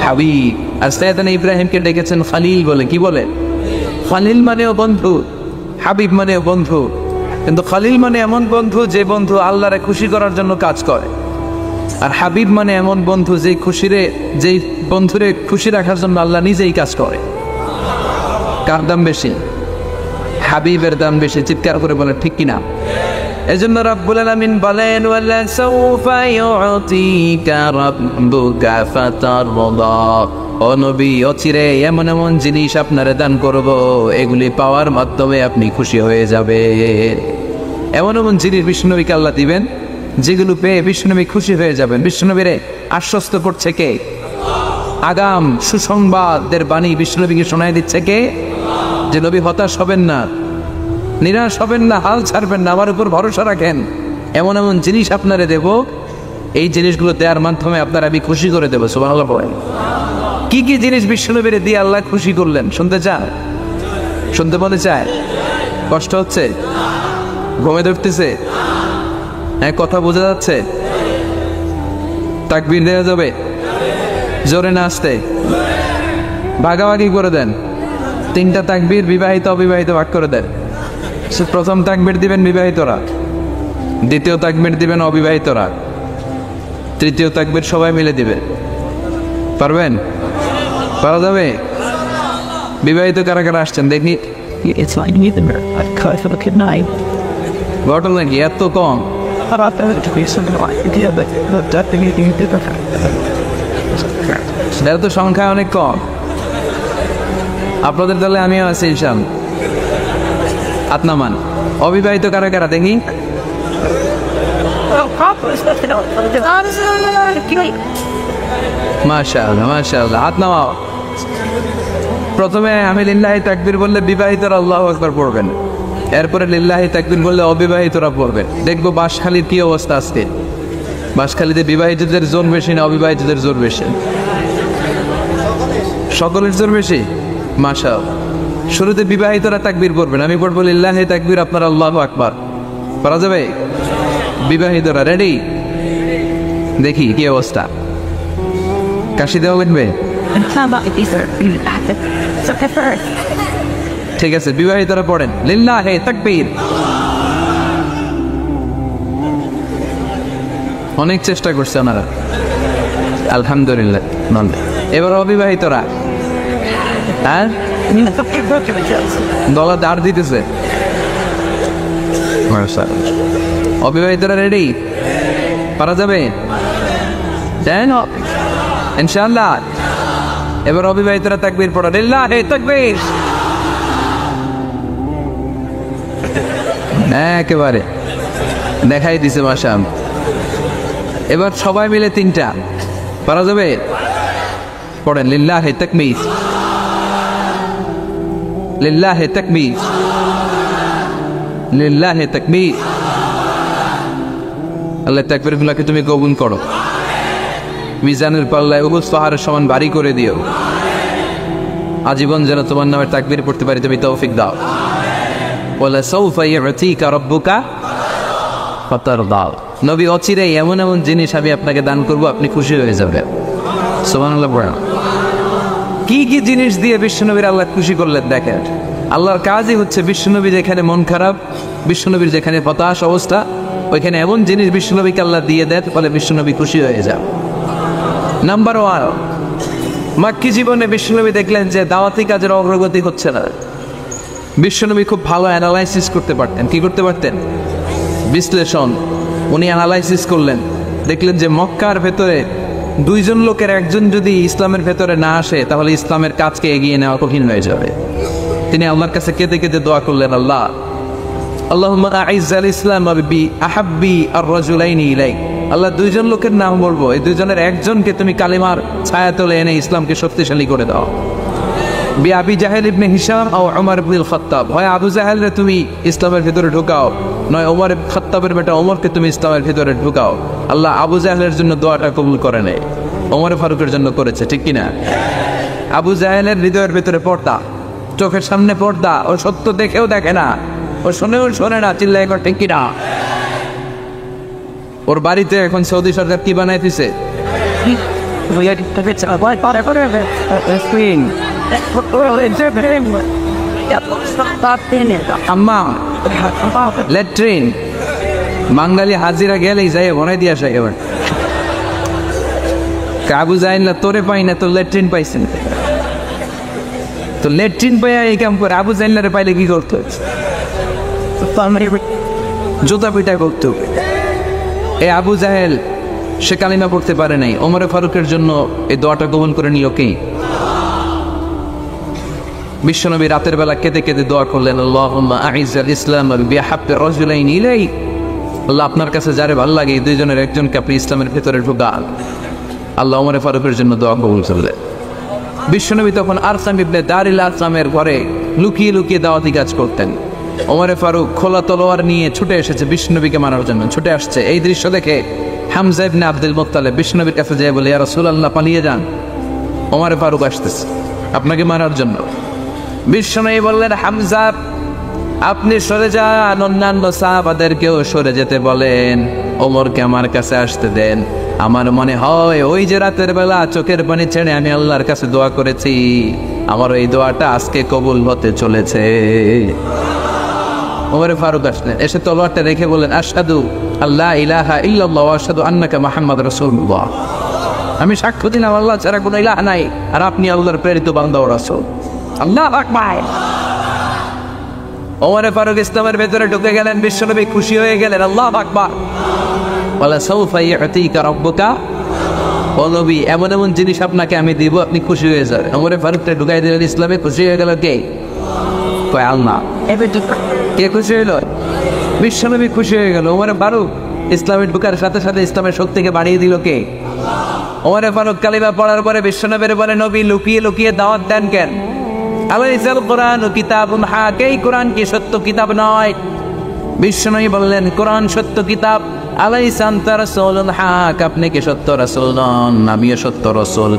হাবিব। আর সাইয়েদনা ইব্রাহিমকে ডেকেছেন খলিল বলে। কি বলে? খলিল মানেও বন্ধু, হাবিব মানেও বন্ধু, কিন্তু খলিল মানে এমন বন্ধু যে বন্ধু আল্লাহরে খুশি করার জন্য কাজ করে, আর হাবিব মানে এমন বন্ধু যেই বন্ধুরে খুশি রাখার জন্য আল্লাহ নিজেই কাজ করে। কার দাম বেশি? হাবিবের দাম বেশি। চিৎকার করে বলে ঠিক কিনা? এজন্য রাব্বুল আলামিন বলেন ওয়ালা সাউফা ইউতিকা রাব্বুকা ফাতারদা, ও নবী অচিরে এমন এমন জিনিস আপনারে দান করব এগুলি পাওয়ার মাধ্যমে আপনি খুশি হয়ে যাবেন। এমন এমন জিনিস বিষ্ণুনবীকে আল্লাহ দিবেন যেগুলো পেয়ে বিশ্বনবী খুশি হয়ে যাবেন। বিশ্বনবীরে আশ্বস্ত করছে কে? আগাম সুসংবাদের বাণী বিশ্বনবীকে শোনায় দিচ্ছে কে? যে নবী হতাশ হবেন না, নিরাশ হবেন না, হাল ছাড়বেন না, আমার উপর ভরসা রাখেন, এমন এমন জিনিস আপনারে দেব, এই জিনিসগুলো দেওয়ার মাধ্যমে আপনার আমি খুশি করে দেবো। সুবহানাল্লাহ বলেন। কি কি জিনিস বিশ্বনবীরে দিয়ে আল্লাহ খুশি করলেন শুনতে চায়? শুনতে মনে চায়? কষ্ট হচ্ছে? ঘুমে ধরতেছে? হ্যাঁ, কথা বোঝা যাচ্ছে? তাকবীর দেওয়া যাবে? জোরে না আসতে? ভাগাভাগি করে দেন। 3টা তাকবীর বিবাহিত অবিবাহিত ভাগ করে দেন। প্রথম তাকবীর দিবেন বিবাহিতরা, দ্বিতীয় তাকবীর দিবেন অবিবাহিতরা, তৃতীয় তাকবীর সবাই মিলে দিবে। পারবেন? পারা যাবে? বিবাহিত কারা কারা আসছেন দেখি? ঘটনা কি এত কম? তো সংখ্যা অনেক কম। আপনাদের দলে আমিও আছি ইনশাল। আত্মামান অবিবাহিত কারা কারা দেখি? মাশাআল্লাহ মাশাআল্লাহ, হাত নামাও। প্রথমে আমি লিল্লাহি তাকবীর বললে বিবাহিতরা আল্লাহু আকবার পড়বেন, এরপরে লিল্লাহি তাকবীর বললে অবিবাহিতরা পড়বেন। দেখবো বাঁশখালীর কি অবস্থা আজকে। বাঁশখালীতে বিবাহিতদের জোর বেশি না অবিবাহিতদের জোর বেশি? সকলের জোর বেশি। মাশাআল্লাহ। শুরুতে বিবাহিতরা তাকবীর পড়বেন, আমি পড়বো লিল্লাহি তাকবীর, আপনারা আল্লাহু আকবার। পারা যাবে? বিবাহিতরা রেডি? দেখি কি অবস্থা। কাশি দেওয়া লাগবে? ঠিক আছে, বিবাহিতরা পড়েন লিল্লাহি তাকবীর। অনেক চেষ্টা করছে ওনারা, আলহামদুলিল্লাহ। এবার অবিবাহিতরা, হ্যাঁ গলা দাঁড় দিতেছে। অবিবাহিতরা রেডি? পারা যাবে? ইনশাআল্লাহ। এবার অবিবাহিতরা তাকবীর পড়া লিল্লাহি তাকবীর। একেবারে দেখাই দিছে মাশাম। এবার সবাই মিলে তিনটা পারা যাবে? পড়েন লিল্লাহে তাকবীর, লিল্লাহে তাকবীর, লিল্লাহে তাকবীর। আল্লাহ তাকবীরগুলোকে তুমি কবুল করো, মিজানের পাল্লায় উহুদ পাহাড়ের সমান ভারী করে দিও। আজীবন যেন তোমার নামে তাকবীর পড়তে পারি তুমি তৌফিক দাও। ওয়ালা সাউফা ইউতিকা রাব্বুকা ফাতারদা। নবী অচিরেই এমন এমন জিনিস আমি আপনাকে দান করব, আপনি খুশি হয়ে যাবেন। সুবহানাল্লাহ। কি কি জিনিস দিয়ে বিশ্বনবীর আল্লাহ খুশি করলেন দেখেন। আল্লাহর কাজই হচ্ছে বিশ্বনবী যেখানে মন খারাপ, বিশ্বনবীর যেখানে হতাশ অবস্থা, ওইখানে এমন জিনিস বিশ্বনবীকে আল্লাহ দিয়ে দেন ফলে বিশ্বনবী খুশি হয়ে যান। নাম্বার 1, মাক্কি জীবনে বিশ্বনবী দেখলেন যে দাওয়াতি কাজের অগ্রগতি হচ্ছে না। বিশ্বনবী খুব ভালো অ্যানালাইসিস করতে পারতেন। কি করতে পারতেন? বিশ্লেষণ। উনি অ্যানালাইসিস করলেন, দেখলেন যে মক্কার ভেতরে 2 জন লোকের একজন যদি ইসলামের ভেতরে না আসে তাহলে ইসলামের কাজকে এগিয়ে নেওয়া কঠিন হয়ে যাবে। তিনি আল্লাহর কাছে কেঁদে কেঁদে দোয়া করলেন, আল্লাহ আল্লাহুম্মা আইজ্জাল ইসলাম বি আহাব্বি আর রাজুলাইনি ইলাইক। আল্লাহ 2 জন লোকের নাম বলবো, এই 2 জনের একজনকে তুমি কালিমার ছায়াতলে এনে ইসলামকে শক্তিশালী করে দাও। বি আবি জাহেল ইবনে হিশাম ও ওমর ইবনুল খাত্তাব। হয় আবু জাহেলরে তুমি ইসলামের ভিতরে ঢুকাও, নয় ওমর ইবনে খাত্তাবের বেটা ওমরকে তুমি ইসলামের ভিতরে ঢুকাও। আল্লাহ আবু জাহেলের জন্য দোয়াটা কবুল করে নেয়, ওমর ফারুকের জন্য করেছে, ঠিক কিনা? আবু জাহেলের হৃদয়ের ভিতরে পর্দা, চোখের সামনে পর্দা, ও সত্য দেখেও দেখে না, ও শোনেও শোনে না, চিল্লাই করে, ঠিক কিনা? ওর বাড়িতে এখন সৌদি সরকার কি বানাইতেছে? ল্যাট্রিন। বাঙালি হাজিরা গেলেই যাই বনাই দিয়ে আসে। এবার আবু জাহেল না তোরে পাই না, তো ল্যাট্রিন পাইছেন, তো ল্যাট্রিন পাইয়া এই কাম করে। আবু জাহেলরে পাইলে কি করতে? জুতা পিটা করতে হবে। এই আবু জাহেল সে কালিমা পড়তে পারে নাই, ওমর ফারুকের জন্য এই দোয়াটা কবুল করে নিল কে? বিশ্বনবী রাতের বেলা কেঁদে কেঁদে দোয়া করলেন, আল্লাহুম্মা আইজ্জাল ইসলাম বিহাব্বি রাজুলাইনি ইলাইক। আল্লাহ আপনার কাছে যারে ভালো লাগে এই 2 জনের একজনকে আপনি ইসলামের ভেতরে ঢুকান। আল্লাহ ওমর ফারুকের জন্য দোয়া কবুল করলেন। বিশ্বনবী তখন আরকাম ইবনে দারিল আরকামের ঘরে লুকিয়ে লুকিয়ে দাওয়াতি কাজ করতেন। ওমর ফারুক খোলা তলোয়ার নিয়ে ছুটে এসেছে বিশ্বনবীকে মারার জন্য, ছুটে আসছে। এই দৃশ্য দেখে হামজা ইবনে আব্দুল মুত্তালিব বিশ্বনবীর কাছে যায় বলে, ইয়া রাসূলুল্লাহ পালিয়ে যান, ওমর ফারুক আসতেছে আপনাকে মারার জন্য। বিশ্বনবী বললেন, হামজা আপনি সরে যান, অন্যান্য সাহাবাদেরকেও সরে যেতে বলেন, ওমরকে আমার কাছে আসতে দেন। আমার মনে হয় ওই যে রাতের বেলা চোখের পানি ছেড়ে আমি আল্লাহর কাছে দোয়া করেছি, আমার এই দোয়াটা আজকে কবুল হতে চলেছে। ওমর ফারুক আসলেন, এসে তলোয়ারটা রেখে বললেন, আশহাদু আল্লা ইলাহা ইল্লাল্লাহ ওয়া আশহাদু আন্নাকা মুহাম্মাদুর রাসূলুল্লাহ। আমি সাক্ষ্য দিলাম আল্লাহ ছাড়া কোনো ইলাহ নাই, আর আপনি আল্লাহর প্রেরিত বান্দা ও রাসূল। আল্লাহু আকবার। ওমর ফারুক ইসলামের ভেতরে ঢুকে গেলেন, বিশ্বনবী খুশি হয়ে গেলেন। আল্লাহু আকবার। ওয়ালা সাউফা ইউতিকা রাব্বুকা। ও নবী এমন এমন জিনিস আপনাকে আমি দিব, আপনি খুশি হয়ে যাবেন। ওমর ফারুকটা ঢুকাই দিলেন ইসলামে, খুশি হয়ে গেল কে? কয় আল্লাহ। কে খুশি হইল? বিশ্বনবী খুশি হয়ে গেল। ওমর ফারুক ইসলামে ঢুকার সাথে সাথে ইসলামের শক্তিকে বাড়িয়ে দিল কে? ওমর ফারুক কালিমা পড়ার পরে বিশ্বনবীর বলে, নবী লুকিয়ে লুকিয়ে দাওয়াত দেন কেন? আলাইসাল কোরআন ও কিতাবুন হাক। এই কোরআন কি সত্য কিতাব নয়? বিশ্বনবী বললেন, কোরআন সত্য কিতাব। আলাইসা আনতা রাসূলুন হাক। আপনি কি সত্য রাসূল নন? আমিও সত্য রাসূল।